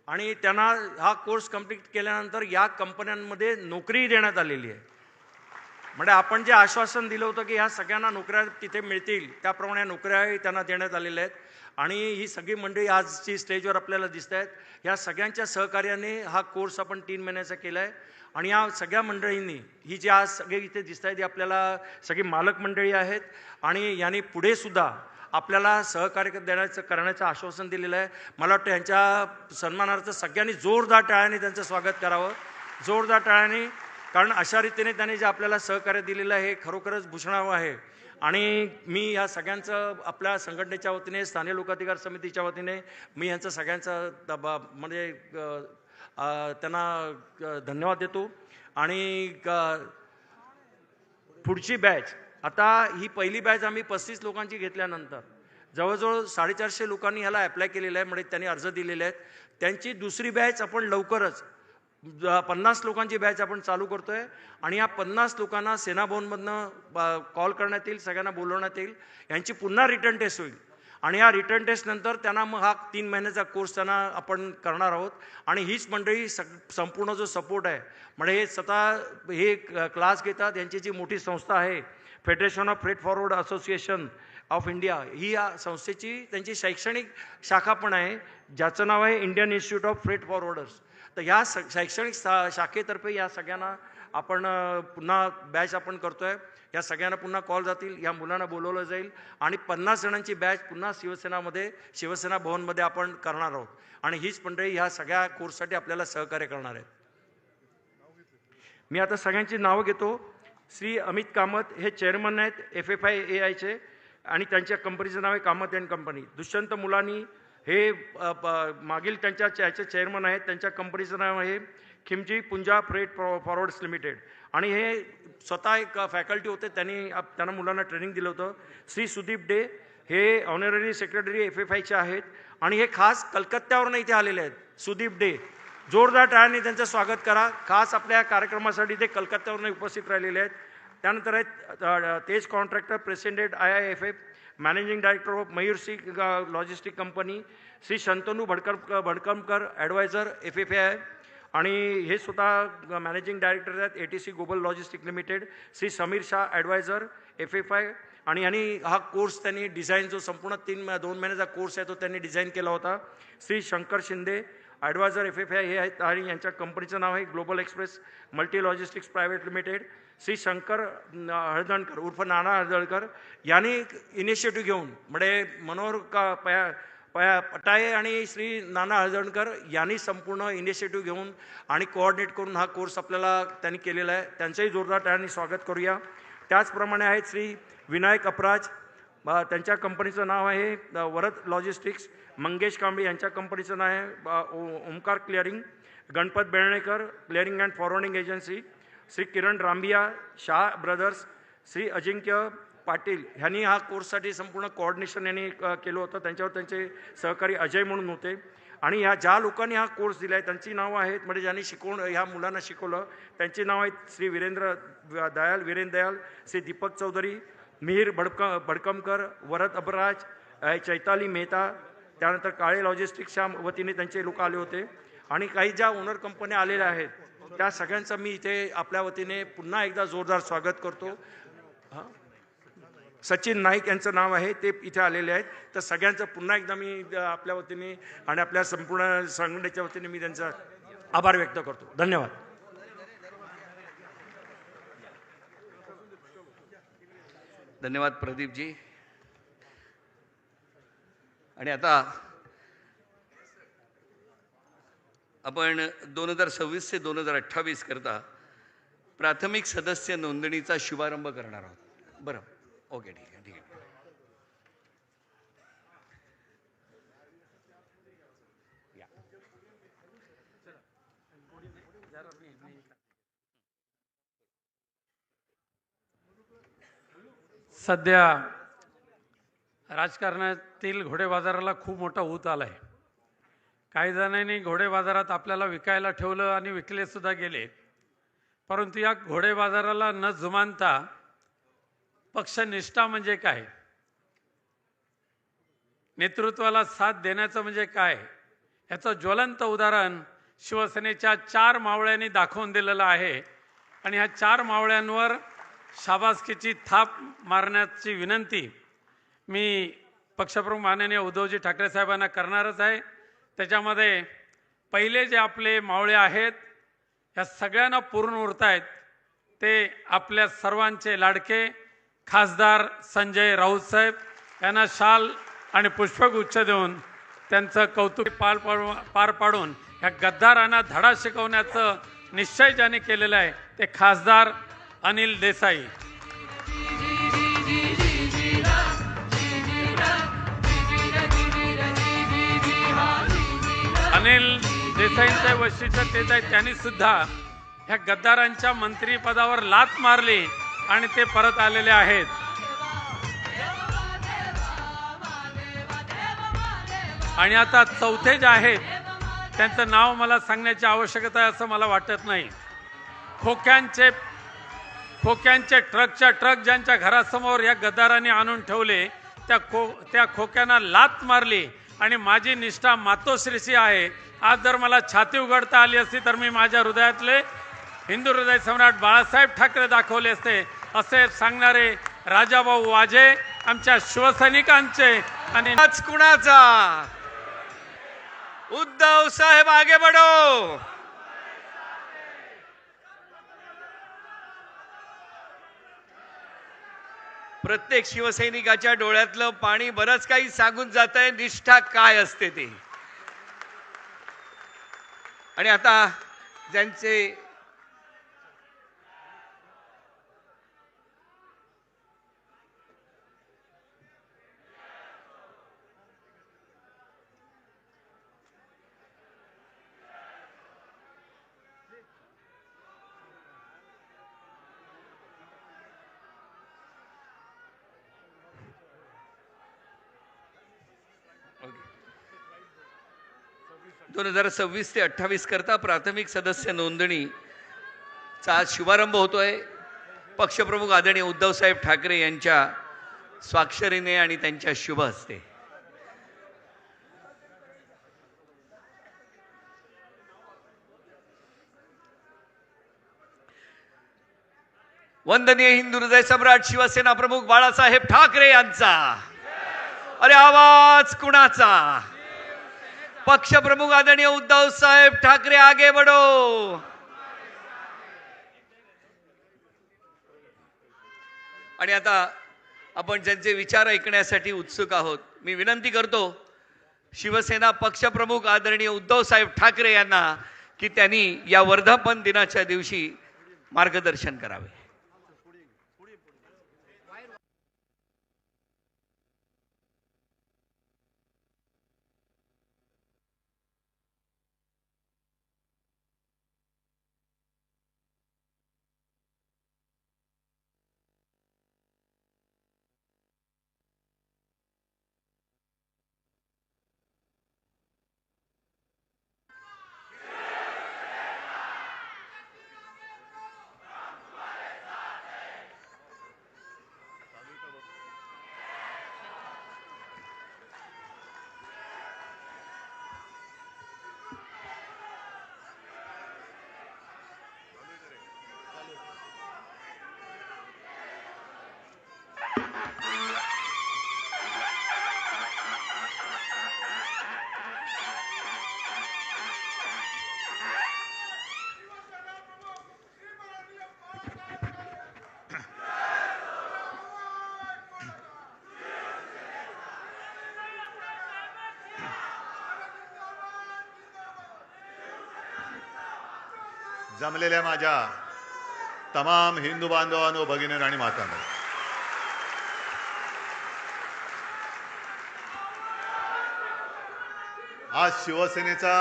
आणि त्यांना हा कोर्स कंप्लीट केल्यानंतर या कंपन्यांमध्ये नोकरीही देण्यात आलेली आहे. म्हणजे आपण जे आश्वासन दिलं होतं की ह्या सगळ्यांना नोकऱ्या तिथे मिळतील त्याप्रमाणे नोकऱ्याही त्यांना देण्यात आलेल्या आहेत. आणि ही सगळी मंडळी आजची स्टेजवर आपल्याला दिसत आहेत. या सगळ्यांच्या सहकार्याने हा कोर्स आपण 3 महिन्याचा केला आहे आणि या सगळ्या मंडळींनी ही जी आज सगळे इथे दिसत आहेत, आपल्याला सगळी मालक मंडळी आहेत आणि यांनी पुढे सुद्धा आपल्याला सहकार्य करण्याचं आश्वासन दिलेलं आहे. मला वाटतं यांच्या सन्मानार्थ सगळ्यांनी जोरदार टाळ्याने त्यांचं स्वागत करावं, जोरदार टाळ्याने, कारण अशा रीतीने त्यांनी जे आपल्याला सहकार्य दिलेलं आहे हे खरोखरच भूषणावं आहे. आणि मी ह्या सगळ्यांचं आपल्या संघटनेच्या वतीने, स्थानिक लोकाधिकार समितीच्या वतीने मी यांचं सगळ्यांचं म्हणजे त्यांना धन्यवाद देतो. आणि पुढची बॅच, आता ही पहिली बॅच आम्ही 35 लोकांची घेतल्यानंतर जवळजवळ 450 लोकांनी ह्याला अप्लाय केलेलं आहे, म्हणजे त्यांनी अर्ज दिलेले आहेत. त्यांची दुसरी बॅच आपण लवकरच 50 लोकांची बॅच आपण चालू करतोय आणि या 50 लोकांना सेनाभवनमधनं कॉल करण्यात येईल, सगळ्यांना बोलवण्यात येईल. यांची पुन्हा रिटर्न टेस्ट होईल आणि या रिटर्न टेस्ट नंतर त्यांना मग हा 3 महिन्याचा कोर्स त्यांना आपण करणार आहोत. आणि हीच मंडळी संपूर्ण जो सपोर्ट आहे, म्हणजे हे स्वतः हे क्लास घेतात. यांची जी मोठी संस्था आहे federation of freight forward association of India, ही या संस्थेची त्यांची शैक्षणिक शाखा पण आहे, ज्याचं नाव आहे Indian institute of freight forwarders. तर या शैक्षणिक शाखेतर्फे या सगळ्यांना आपण पुन्हा बॅच आपण करतोय. या सगळ्यांना पुन्हा कॉल जातील, या मुलांना बोलवलं जाईल आणि 50 जणांची बॅच पुन्हा शिवसेना भवनमध्ये आपण करणार आहोत आणि हीच मंडळी ह्या सगळ्या कोर्ससाठी आपल्याला सहकार्य करणार आहेत. मी आता सगळ्यांची नावं घेतो. श्री अमित कामत हे चेअरमन आहेत FFIAIचे आणि त्यांच्या कंपनीचं नाव आहे कामत अँड कंपनी. दुष्यंत मुलानी हे मागील त्यांच्या याचे चेअरमन आहेत, त्यांच्या कंपनीचं नाव आहे खिमजी पुंजा फ्रेट फॉरवर्ड्स लिमिटेड आणि हे स्वतः एक फॅकल्टी होते, त्यांना मुलांना ट्रेनिंग दिलं होतं. श्री सुदीप डे हे ऑनररी सेक्रेटरी FFIचे आहेत आणि हे खास कलकत्त्यावरून इथे आलेले आहेत. सुदीप डे, जोरदार टाळ्यांनी त्यांचं स्वागत करा. खास आपल्या कार्यक्रमासाठी ते कलकत्त्यावरून उपस्थित राहिलेले आहेत. त्यानंतर आहेत Tej contractor, president IIFF, managing director of Mayursi logistic company, Shri Shantanu Bhadkamkar adviser FFI आणि हे स्वतः मॅनेजिंग डायरेक्टर आहेत ATC global logistic limited. Shri Samir Shah adviser FFI आणि हा कोर्स त्यांनी डिझाईन जो संपूर्ण 2 महिन्याचा कोर्स आहे तो त्यांनी डिझाईन केला होता. श्री शंकर शिंदे ॲडवायझर FFI हे आहेत आणि यांच्या कंपनीचं नाव आहे global express multi logistics private limited. Shri Shankar Haldankar उर्फ नाना हळदणकर यांनी इनिशिएटिव्ह घेऊन म्हणजे मनोहर पटाये आणि श्री नाना हळदणकर यांनी संपूर्ण इनिशिएटिव्ह घेऊन आणि कोऑर्डिनेट करून हा कोर्स आपल्याला त्यांनी केलेला आहे. त्यांचंही जोरदार टाळ्यांनी स्वागत करूया. त्याचप्रमाणे आहेत श्री विनायक अपराज, त्यांच्या कंपनीचं नाव आहे वरद लॉजिस्टिक्स. मंगेश कांबळे यांच्या कंपनीचं नाव आहे Omkar clearing. Ganpat Belnekar clearing and forwarding agency. Shri Kiran Rambia Shah brothers. Shri Ajinkya Patil ह्यांनी हा कोर्ससाठी संपूर्ण कोऑर्डिनेशन यांनी केलं होतं. त्यांच्यावर त्यांचे सहकारी अजय म्हणून होते आणि ज्या लोकांनी हा कोर्स दिला आहे त्यांची नावं आहेत म्हणजे ज्यांनी ह्या मुलांना शिकवलं त्यांची नावं आहेत श्री वीरेंद्र दयाल, श्री दीपक चौधरी, मिहीर भडकमकर, वरद अबराज, चैताली मेहता. त्यानंतर काळे लॉजिस्टिक्सच्या वतीने त्यांचे लोक आले होते आणि काही ज्या ओनर कंपन्या आलेल्या आहेत त्या सगळ्यांचं मी इथे आपल्या वतीने पुन्हा एकदा जोरदार स्वागत करतो. सचिन नाईक यांचं नाव आहे, ते इथे आलेले आहेत. तर सगळ्यांचं पुन्हा एकदा मी आपल्या वतीने आणि आपल्या संपूर्ण संघटनेच्या वतीने मी त्यांचा आभार व्यक्त करतो. धन्यवाद. धन्यवाद प्रदीपजी. आणि आता आपण 2026 ते 2028 करता प्राथमिक सदस्य नोंदणीचा शुभारंभ करणार आहोत. बरं, ओके, ठीक आहे. सध्या राजकारणातील घोडे बाजाराला खूप मोठा ऊत आला आहे. काही जणांनी घोडे बाजारात आपल्याला विकायला ठेवलं आणि विकले सुद्धा गेले. परंतु या घोडे बाजाराला न जुमानता पक्षनिष्ठा म्हणजे काय, नेतृत्वाला साथ देण्याचं म्हणजे काय, याचं ज्वलंत उदाहरण शिवसेनेच्या 4 मावळ्यांनी दाखवून दिलेलं आहे. आणि ह्या 4 मावळ्यांवर शाबासकीची थाप मारण्याची विनंती मी पक्षप्रमुख माननीय उद्धवजी ठाकरे साहेबांना करणारच आहे. त्याच्यामध्ये पहिले जे आपले मावळे आहेत या सगळ्यांना पूर्ण उरत आहेत ते आपल्या सर्वांचे लाडके खासदार संजय राऊत साहेब यांना शाल आणि पुष्पगुच्छ देऊन त्यांचं कौतुक पार पाडून ह्या गद्दारांना धडा शिकवण्याचं निश्चय ज्याने केलेलं आहे ते खासदार अनिल देसाई. अनिल देसाईंचे वैशिष्ट्य तेच आहे, त्यांनी सुद्धा ह्या गद्दारांच्या मंत्रीपदावर लाथ मारली आणि ते परत आलेले आहेत. आणि आता चौथे जे आहेत त्यांचं नाव मला सांगण्याची आवश्यकता आहे असं मला वाटत नाही. खोक्यांचे ट्रक ज्यांच्या घरासमोर या गद्दारांनी आणून ठेवले त्या खोक्यांना लाथ मारली आणि माझी निष्ठा मातोश्रीशी आहे. आज जर मला छाती उघडता आली असती तर मी माझ्या हृदयातले हिंदू हृदय सम्राट बाळासाहेब ठाकरे दाखवले असते असे सांगणारे राजाभाऊ वाजे आमच्या शिवसैनिकांचे. आणि आज कुणाचा? उद्धव साहेब आगे बढो. प्रत्येक शिवसैनिकाच्या डोळ्यातलं पाणी बरंच काही सांगून जात आहे, निष्ठा काय असते ते. आणि आता ज्यांचे ओके. 2026 ते 28 करता प्राथमिक सदस्य नोंदणीचा आज शुभारंभ होतोय. पक्षप्रमुख आदरणीय उद्धवसाहेब ठाकरे यांच्या स्वाक्षरीने आणि त्यांच्या शुभ हस्ते. वंदनीय हिंदू हृदय सम्राट शिवसेना प्रमुख बाळासाहेब ठाकरे यांचा. अरे आवाज कुणाचा? पक्षप्रमुख आदरणीय उद्धव साहेब ठाकरे आगे बढ़ो. आणि आता आपण ज्यांचे विचार ऐकण्यासाठी उत्सुक आहोत, मी विनंती करतो शिवसेना पक्षप्रमुख आदरणीय उद्धव साहेब ठाकरे यांना की त्यांनी या वर्धापन दिनाच्या दिवशी मार्गदर्शन करावे. जमलेल्या माझ्या तमाम हिंदू बांधवांनो, भगिनी आणि मातांनो, आज शिवसेनेचा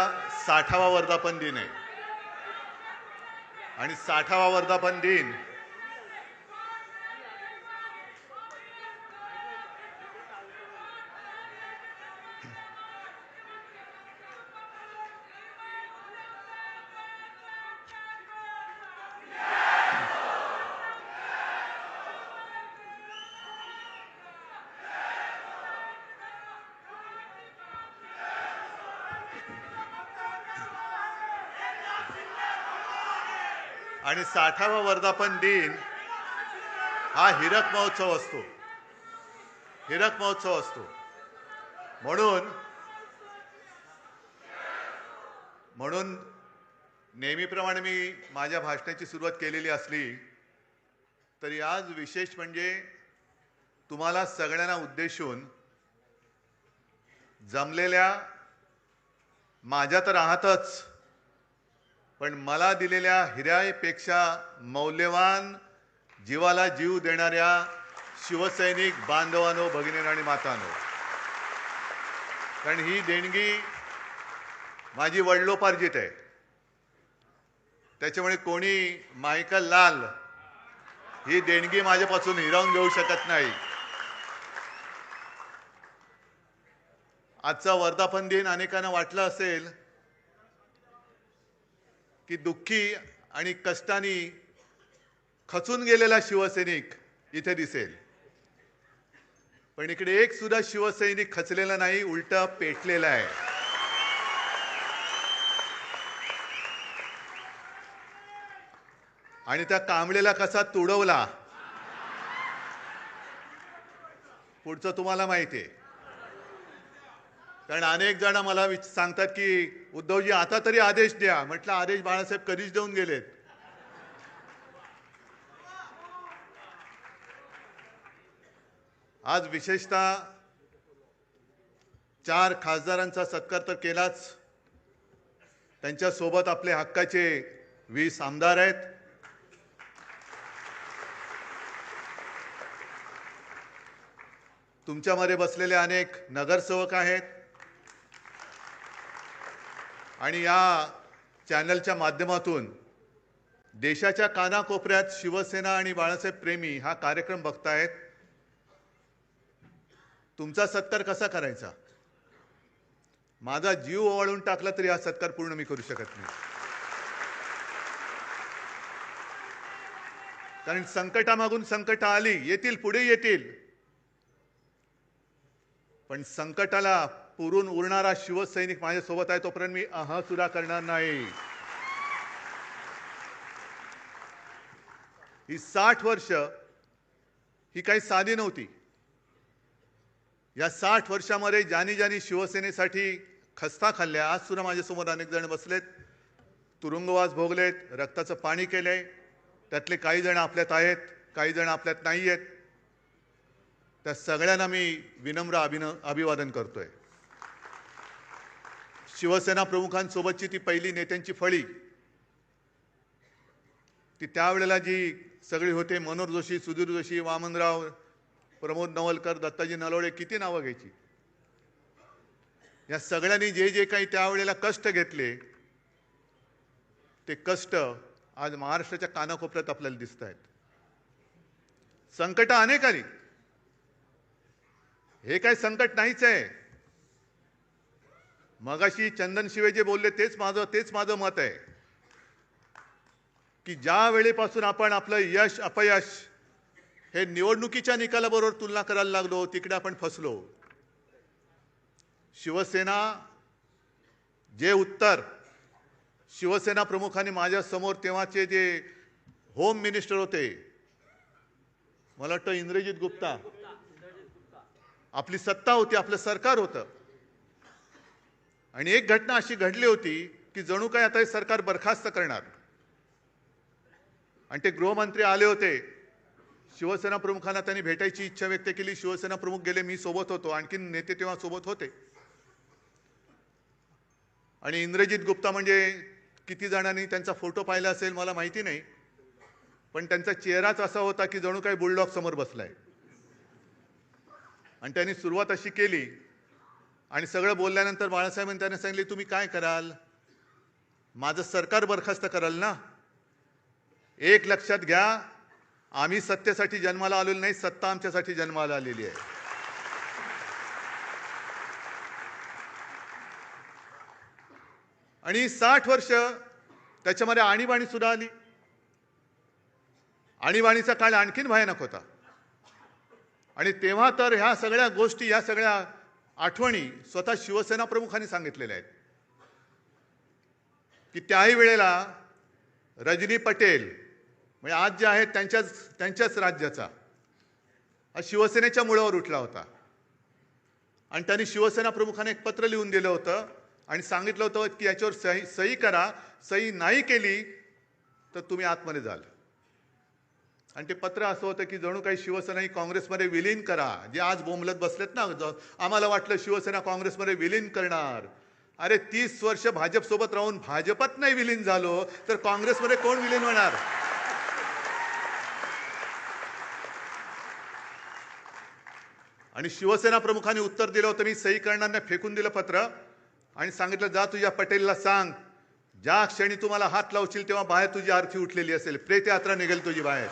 60वा वर्धापन दिन आहे. आणि 60वा वर्धापन दिन आणि 60वा वर्धापन दिन हा हिरक महोत्सव असतो. हिरक महोत्सव असतो. म्हणून नेहमीप्रमाणे मी माझ्या भाषणाची सुरुवात केलेली असली तरी आज विशेष म्हणजे तुम्हाला सगळ्यांना उद्देशून जमलेल्या, माझ्या तर आहातच, पण मला दिलेल्या हिऱ्यापेक्षा मौल्यवान, जीवाला जीव देणाऱ्या शिवसैनिक बांधवांनो, भगिनी आणि मातांनो, कारण ही देणगी माझी वडिलोपार्जित आहे. त्याच्यामुळे कोणी मायकल लाल ही देणगी माझ्यापासून हिरावून घेऊ शकत नाही. आजचा वर्धापन दिन अनेकांना वाटलं असेल की दुःखी आणि कष्टाने खचून गेलेला शिवसैनिक इथे दिसेल, पण इकडे एक सुद्धा शिवसैनिक खचलेला नाही, उलटा पेटलेला आहे. आणि त्या कांबळेला कसा तुडवला पुढचं तुम्हाला माहिती आहे. कारण अनेक जण मला सांगतात की उद्धवजी आता तरी आदेश द्या. म्हटलं आदेश बाळासाहेब कधीच देऊन गेलेत. आज विशेषतः 4 खासदारांचा सत्कार तर केलाच, त्यांच्यासोबत आपले हक्काचे 20 आमदार आहेत. तुमच्यामध्ये बसलेले अनेक नगरसेवक आहेत आणि या चॅनलच्या माध्यमातून देशाच्या कानाकोपऱ्यात शिवसेना आणि बाळासाहेब प्रेमी हा कार्यक्रम बघतायत. तुमचा सत्कार कसा करायचा? माझा जीव ओवाळून टाकला तरी हा सत्कार पूर्ण मी करू शकत नाही. कारण संकटामागून संकट आली, येतील, पुढे येतील, पण संकटाला पुरून उरणारा शिवसैनिक माझ्यासोबत आहे तोपर्यंत मी सुद्धा करणार नाही. ही 60 वर्ष ही काही साधी नव्हती. या 60 वर्षामध्ये ज्यांनी शिवसेनेसाठी खस्ता खाल्ल्या, आज सुद्धा माझ्यासमोर अनेक जण बसलेत, तुरुंगवास भोगलेत, रक्ताचं पाणी केलंय. त्यातले काही जण आपल्यात आहेत, काही जण आपल्यात नाही आहेत. त्या सगळ्यांना मी विनम्र अभिवादन करतोय. शिवसेना प्रमुखांसोबतची ती पहिली नेत्यांची फळी, ती त्यावेळेला जी सगळी होते, मनोहर जोशी, सुधीर जोशी, वामनराव, प्रमोद नवलकर, दत्ताजी नलवडे, किती नावं घ्यायची. या सगळ्यांनी जे जे काही त्यावेळेला कष्ट घेतले, ते कष्ट आज महाराष्ट्राच्या कानाकोपऱ्यात आपल्याला दिसत आहेत. संकट अनेक आली, हे काही संकट नाहीच आहे. मगाशी चंदन शिवे जे बोलले तेच माझं मत आहे की ज्या वेळेपासून आपण आपलं यश अपयश हे निवडणुकीच्या निकालाबरोबर तुलना करायला लागलो, तिकडे आपण फसलो. शिवसेना जे उत्तर शिवसेना प्रमुखांनी माझ्या समोर, तेव्हाचे जे होम मिनिस्टर होते, मला वाटतं इंद्रजित गुप्ता, आपली सत्ता होती, आपलं सरकार होतं, आणि एक घटना अशी घडली होती की जणू काय आता हे सरकार बरखास्त करणार. आणि ते गृहमंत्री आले होते, शिवसेना प्रमुखांना त्यांनी भेटायची इच्छा व्यक्त केली. शिवसेना प्रमुख गेले, मी सोबत होतो, आणखी नेते तेव्हा सोबत होते. आणि इंद्रजित गुप्ता म्हणजे किती जणांनी त्यांचा फोटो पाहिला असेल मला माहिती नाही, पण त्यांचा चेहराच असा होता की जणू काही बुलडॉग समोर बसलाय. आणि त्यांनी सुरुवात अशी केली आणि सगळं बोलल्यानंतर बाळासाहेबांनी त्यांना सांगितले, तुम्ही काय कराल? माझं सरकार बरखास्त कराल ना? एक लक्षात घ्या, आम्ही सत्तेसाठी जन्माला आलेलो नाही, सत्ता आमच्यासाठी जन्माला आलेली आहे. आणि 60 वर्ष त्याच्यामध्ये आणीबाणी सुद्धा आली. आणीबाणीचा काळ आणखीन भयानक होता. आणि तेव्हा तर ह्या सगळ्या गोष्टी, या सगळ्या आठवणी स्वतः शिवसेना प्रमुखांनी सांगितलेल्या आहेत की त्याही वेळेला रजनी पटेल म्हणजे आज जे आहेत त्यांच्याच राज्याचा हा शिवसेनेच्या मुळावर उठला होता. आणि त्यांनी शिवसेना प्रमुखांनी एक पत्र लिहून दिलं होतं आणि सांगितलं होतं की याच्यावर सही करा, सही नाही केली तर तुम्ही आतमध्ये जाल. आणि ते पत्र असं होतं की जणू काही शिवसेना ही काँग्रेसमध्ये विलीन करा. जे आज बोंबलत बसलेत ना, आम्हाला वाटलं शिवसेना काँग्रेसमध्ये विलीन करणार. अरे 30 वर्ष भाजपसोबत राहून भाजपात नाही विलीन झालो तर काँग्रेसमध्ये कोण विलीन होणार? आणि शिवसेना प्रमुखांनी उत्तर दिलं होतं, मी सही करणाऱ्यांना फेकून दिलं पत्र आणि सांगितलं, जा तुझ्या पटेलला सांग, ज्या क्षणी तुम्हाला हात लावशील तेव्हा बाहेर तुझी आरती उठलेली असेल, प्रेत यात्रा निघेल तुझी बाहेर.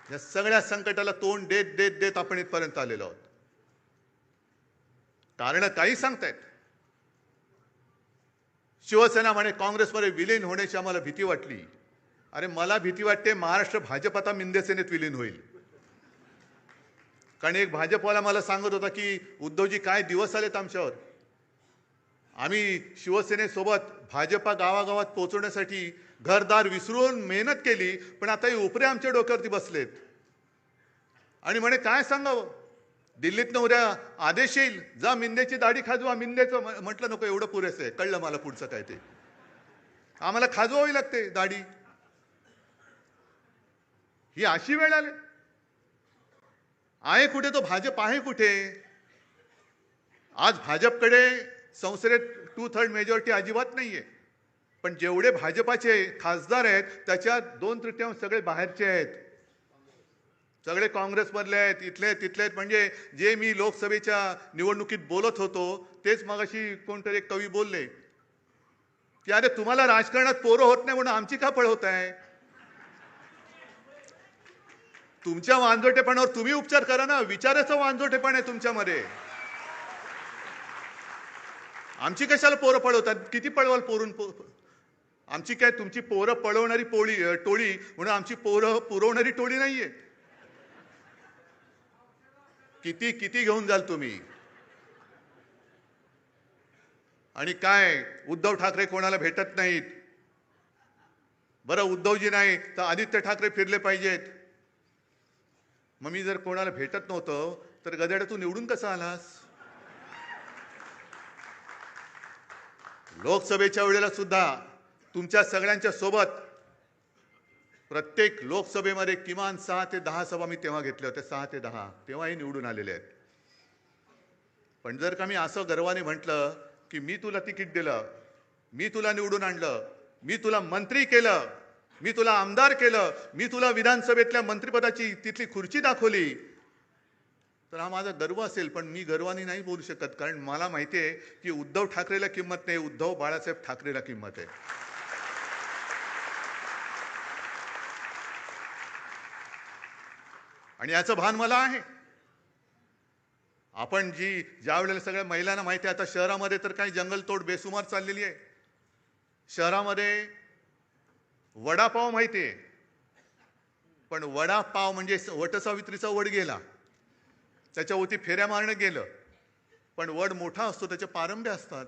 या सगळ्या संकटाला तोंड देत देत देत आपण इथपर्यंत आलेलो आहोत. कारण काही सांगतायत. शिवसेना म्हणे काँग्रेसमध्ये विलीन होण्याची आम्हाला भीती वाटली. अरे मला भीती वाटते महाराष्ट्र भाजप आता मिंदेसेनेत विलीन होईल. कारण एक भाजपवाला मला सांगत होता की उद्धवजी काय दिवस आलेत आमच्यावर, आम्ही शिवसेनेसोबत भाजपा गावागावात पोहोचवण्यासाठी घरदार विसरून मेहनत केली, पण आता हे उपरे आमच्या डोक्यावरती बसलेत. आणि म्हणे काय सांगावं, दिल्लीतनं उद्या आदेश येईल, जा मिंदेची दाढी खाजवा. मिंदेचं म्हटलं नको, एवढं पुरेसं आहे, कळलं मला पुढचं काय ते, आम्हाला खाजवावी लागते दाढी. ही अशी वेळ आली. आहे कुठे तो भाजप आहे कुठे? आज भाजपकडे संसदेत 2/3 मेजॉरिटी अजिबात नाहीये. पण जेवढे भाजपाचे खासदार आहेत त्याच्यात 2/3 सगळे बाहेरचे आहेत, सगळे काँग्रेसमधले आहेत, इथले तिथले आहेत. म्हणजे जे मी लोकसभेच्या निवडणुकीत बोलत होतो तेच मगाशी कोणतरी एक कवी बोलले की अरे तुम्हाला राजकारणात पोरं होत नाही म्हणून आमची का पळ होत आहे? तुमच्या वांजोटेपणावर तुम्ही उपचार करा ना. विचाराचं वांजोटेपण आहे तुमच्यामध्ये. आमची कशाला पोरं पळवतात? किती पळवाल पोरून? आमची काय तुमची पोरं पळवणारी टोळी म्हणून आमची पोरं पुरवणारी टोळी नाहीये. किती किती घेऊन जाल तुम्ही? आणि काय उद्धव ठाकरे कोणाला भेटत नाहीत? बरं उद्धवजी नाही तर आदित्य ठाकरे फिरले पाहिजेत. मग मी जर कोणाला भेटत नव्हतो तर गदाड्या तू निवडून कसा आलास? लोकसभेच्या वेळेला सुद्धा तुमच्या सगळ्यांच्या सोबत प्रत्येक लोकसभेमध्ये किमान 6 ते 10 सभा मी तेव्हा घेतल्या होत्या. 6 ते 10 तेव्हाही निवडून आलेले आहेत. पण जर का मी असं गर्वाने म्हटलं की मी तुला तिकीट दिलं, मी तुला निवडून आणलं, मी तुला मंत्री केलं, मी तुला आमदार केलं, मी तुला विधानसभेतल्या मंत्रिपदाची तिथली खुर्ची दाखवली, तर हा माझा गर्व असेल. पण मी गर्वाने नाही बोलू शकत, कारण मला माहिती आहे की उद्धव ठाकरेला किंमत नाही, उद्धव बाळासाहेब ठाकरेला किंमत आहे. आणि याचं भान मला आहे. आपण ज्या वेळेला सगळ्या महिलांना माहिती आहे, आता शहरामध्ये तर काही जंगलतोड बेसुमार चाललेली आहे. शहरामध्ये वडापाव माहिती आहे, पण वडापाव म्हणजे वटसावित्रीचा वड गेला, त्याच्यावरती फेऱ्या मारणं गेलं. पण वड मोठा असतो, त्याचे पारंब्या असतात.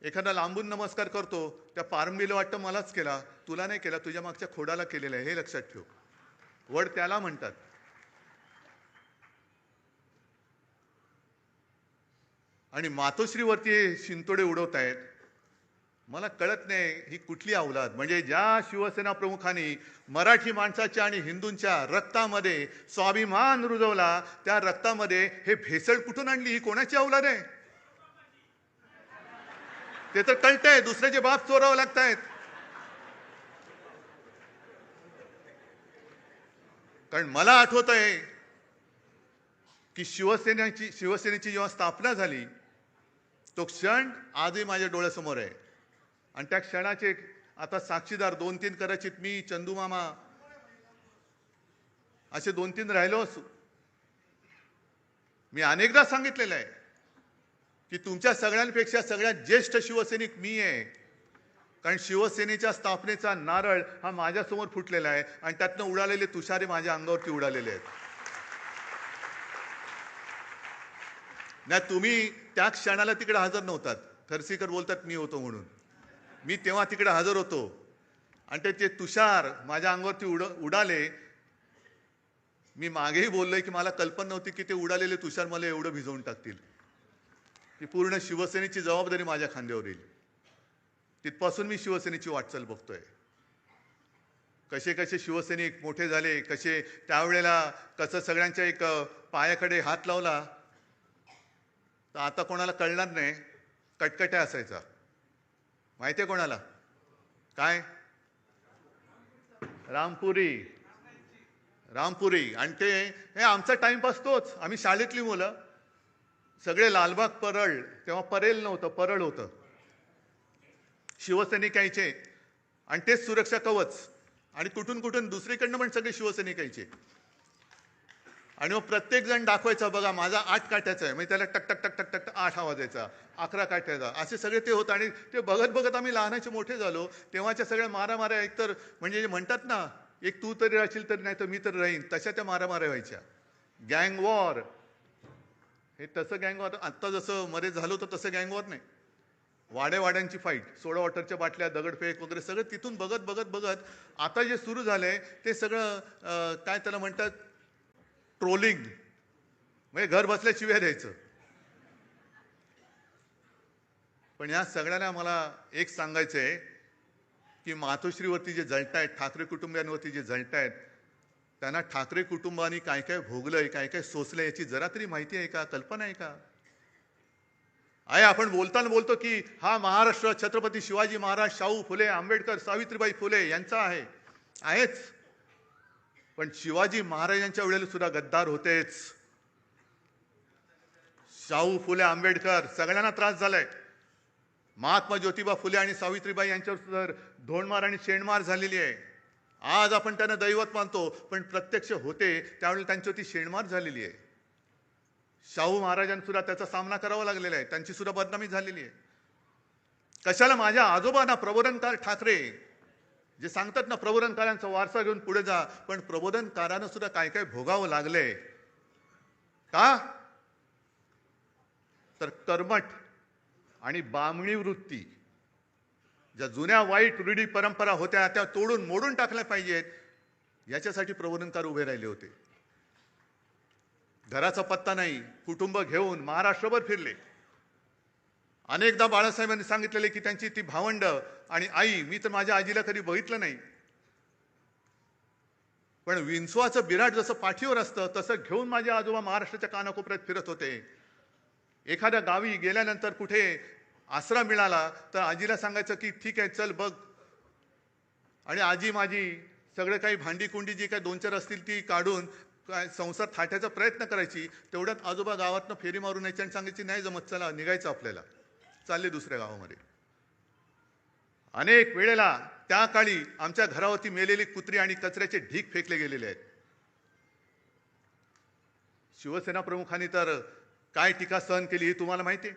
एखादा लांबून नमस्कार करतो, त्या पारंबीला वाटतं मलाच केला, तुला नाही केला, तुझ्या मागच्या खोडाला केलेला आहे, हे लक्षात ठेव. वड त्याला म्हणतात. आणि मातोश्रीवरती शिंतोडे उडवत आहेत. मला कळत नाही ही कुठली अवलाद. म्हणजे ज्या शिवसेना प्रमुखांनी मराठी माणसाच्या आणि हिंदूंच्या रक्तामध्ये स्वाभिमान रुजवला, त्या रक्तामध्ये हे भेसळ कुठून आणली? ही कोणाची अवलाद आहे? ते तर कळतंय, दुसऱ्याचे बाप चोरावं लागतायत. कारण मला आठवत आहे की शिवसेनेची जेव्हा स्थापना झाली तो क्षण आजही माझ्या डोळ्यासमोर आहे. आणि त्या क्षणाचे आता साक्षीदार 2-3 कदाचित मी, चंदू मामा असे 2-3 राहिलो असू. मी अनेकदा सांगितलेलं आहे की तुमच्या सगळ्यांपेक्षा सगळ्यात ज्येष्ठ शिवसैनिक मी आहे. कारण शिवसेनेच्या स्थापनेचा नारळ हा माझ्यासमोर फुटलेला आहे आणि त्यातनं उडालेले तुषारे माझ्या अंगावरती उडालेले आहेत. नाही, तुम्ही त्या क्षणाला तिकडे हजर नव्हतात. खरसीकर बोलतात मी होतो म्हणून. मी तेव्हा तिकडे हजर होतो आणि ते तुषार माझ्या अंगावरती उडाले. मी मागेही बोललोय की मला कल्पना नव्हती की ते उडालेले तुषार मला एवढं भिजवून टाकतील. ती पूर्ण शिवसेनेची जबाबदारी माझ्या खांद्यावर येईल. तिथपासून मी शिवसेनेची वाटचाल बघतोय. कसे कसे शिवसैनिक मोठे झाले, कसे त्यावेळेला कसं सगळ्यांच्या एक पायाकडे हात लावला तर आता कोणाला कळणार नाही. कटकट्या असायचा, माहितीये कोणाला? काय? रामपुरी. आणि ते हे आमचा टाइमपास तोच. आम्ही शाळेतली मुलं सगळे लालबाग परळ, तेव्हा परेल नव्हतं, परळ होतं. शिवसैनिक यायचे आणि तेच सुरक्षा कवच. आणि कुठून कुठून दुसरीकडनं पण सगळे शिवसैनिक यायचे. आणि मग प्रत्येक जण दाखवायचा, बघा माझा 8 काठ्याचा आहे. म्हणजे त्याला टक टक टक टक टक 8 आवाज यायचा, 11 काठ्याचा, असे सगळे ते होतं. आणि ते बघत बघत आम्ही लहानाचे मोठे झालो. तेव्हाच्या सगळ्या मारामाऱ्या एकतर म्हणजे म्हणतात ना, एक तू तरी राहशील तरी नाही तर मी तर राहीन, तशा त्या मारामाऱ्या व्हायच्या. गँग वॉर, हे तसं गँग वॉर. आत्ता जसं मध्ये झालं होतं तसं गँग वॉर नाही. वाड्यांची फाईट, सोडा वॉटरच्या बाटल्या, दगडफेक वगैरे सगळं तिथून बघत बघत बघत आता जे सुरू झालंय ते सगळं काय त्याला म्हणतात, ट्रोलिंग. म्हणजे घर बसल्या शिव्या द्यायचं. पण या सगळ्यांना मला एक सांगायचंय की मातोश्रीवरती जे जळतायत, ठाकरे कुटुंबियांवरती जे जळतायत, त्यांना ठाकरे कुटुंबाने काय काय भोगलंय, काय काय सोसलंय याची जरा तरी माहिती आहे का, कल्पना आहे का? आहे आपण बोलताना बोलतो की हा महाराष्ट्र छत्रपती शिवाजी महाराज, शाहू फुले, आंबेडकर, सावित्रीबाई फुले यांचा आहेच. पण शिवाजी महाराजांच्या वेळेला सुद्धा गद्दार होतेच. शाहू फुले, आंबेडकर सगळ्यांना त्रास झालाय. महात्मा ज्योतिबा फुले आणि सावित्रीबाई यांच्यावर सुद्धा धोंडमार आणि शेणमार झालेली आहे. आज आपण त्यांना दैवत मानतो, पण प्रत्यक्ष होते त्यावेळेला त्यांच्यावरती शेणमार झालेली आहे. शाहू महाराजांना सुद्धा त्याचा सामना करावा लागलेला आहे, त्यांची सुद्धा बदनामी झालेली आहे. कशाला माझ्या आजोबांना प्रबोधनकार ठाकरे जे सांगतात ना, प्रबोधनकारांचा वारसा घेऊन पुढे जा, पण प्रबोधनकारांना सुद्धा काय काय भोगावं लागलंय का? तर कर्मठ आणि बामणी वृत्ती, ज्या जुन्या वाईट रूढी परंपरा होत्या त्या तोडून मोडून टाकल्या पाहिजेत, याच्यासाठी प्रबोधनकार उभे राहिले होते. घराचा पत्ता नाही, कुटुंब घेऊन महाराष्ट्रभर फिरले. अनेकदा बाळासाहेबांनी सांगितलेले की त्यांची ती भावंड आणि आई, मी तर माझ्या आजीला कधी बघितलं नाही, पण विंचवाचं बिराट जसं पाठीवर असतं तसं घेऊन माझे आजोबा महाराष्ट्राच्या कानाकोपऱ्यात फिरत होते. एखाद्या गावी गेल्यानंतर कुठे आसरा मिळाला तर आजीला सांगायचं की ठीक आहे चल बघ, आणि आजी माझी सगळं काही भांडी कुंडी जी काही 2-4 असतील ती काढून काय संसार थाटायचा प्रयत्न करायची. तेवढ्यात आजोबा गावातनं फेरी मारून यायची आणि सांगायची नाही जमत, चला निघायचं आपल्याला, चालले दुसऱ्या गावामध्ये. अनेक वेळेला त्या काळी आमच्या घरावरती मेलेली कुत्री आणि कचऱ्याचे ढीग फेकले गेलेले आहेत. शिवसेना प्रमुखांनी तर काय टीका सहन केली हे तुम्हाला माहिती आहे.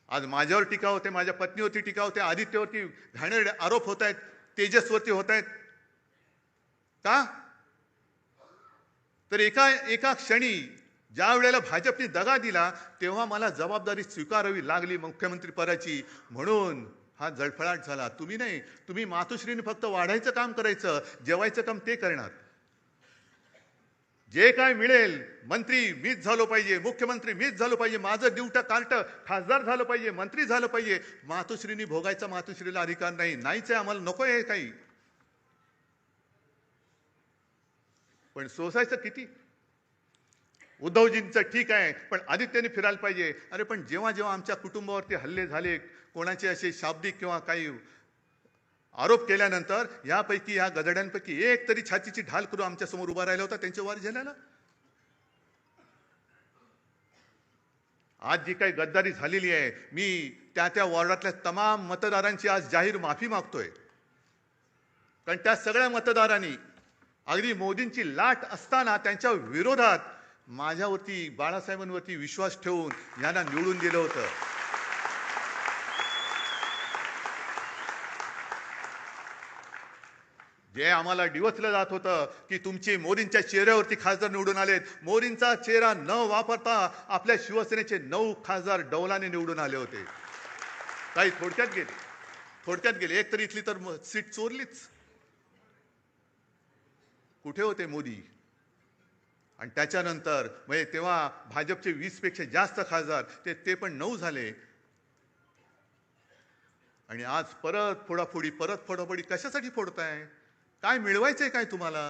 आज माझ्यावर टीका होते, माझ्या पत्नीवरती टीका होते, आदित्यवरती घाणेरडे आरोप होत आहेत, तेजसवरती होत आहेत. का? तर एका क्षणी ज्या वेळेला भाजपने दगा दिला तेव्हा मला जबाबदारी स्वीकारावी लागली मुख्यमंत्री पदाची, म्हणून हा जळफळाट झाला. तुम्ही नाही, तुम्ही मातोश्रीने फक्त वाढायचं काम करायचं, जेवायचं काम ते करणार. जे काय मिळेल, मंत्री मीच झालो पाहिजे, मुख्यमंत्री मीच झालो पाहिजे, माझं ड्युटा कार्ट खासदार झालं पाहिजे, मंत्री झालं पाहिजे, मातोश्रीने भोगायचा मातोश्रीला अधिकार नाही. नाहीच आहे, आम्हाला नको आहे काही. पण सोसायचं किती? उद्धवजींचं ठीक आहे, पण आदित्यने फिरायला पाहिजे. अरे पण जेव्हा जेव्हा आमच्या कुटुंबावरती हल्ले झाले, कोणाचे असे शाब्दिक किंवा काही आरोप केल्यानंतर यापैकी या गदड्यांपैकी एक तरी छातीची ढाल करून आमच्या समोर उभा राहिला होता त्यांच्या वार झाल्याला. आज जी काही गद्दारी झालेली आहे, मी त्या वॉर्डातल्या तमाम मतदारांची आज जाहीर माफी मागतोय. कारण त्या सगळ्या मतदारांनी अगदी मोदींची लाट असताना त्यांच्या विरोधात माझ्यावरती, बाळासाहेबांवरती विश्वास ठेवून यांना निवडून दिलं होतं. जे आम्हाला डिवचलं जात होतं की तुमची मोदींच्या चेहऱ्यावरती खासदार निवडून आलेत, मोदींचा चेहरा न वापरता आपल्या शिवसेनेचे 9 खासदार डौलाने निवडून आले होते. काही थोडक्यात गेले. एक तरी इथली तर सीट चोरलीच. कुठे होते मोदी? आणि त्याच्यानंतर म्हणजे तेव्हा भाजपचे 20 पेक्षा जास्त खासदार ते पण 9 झाले. आणि आज परत फोडाफोडी कशासाठी फोडताय? काय मिळवायचंय काय तुम्हाला?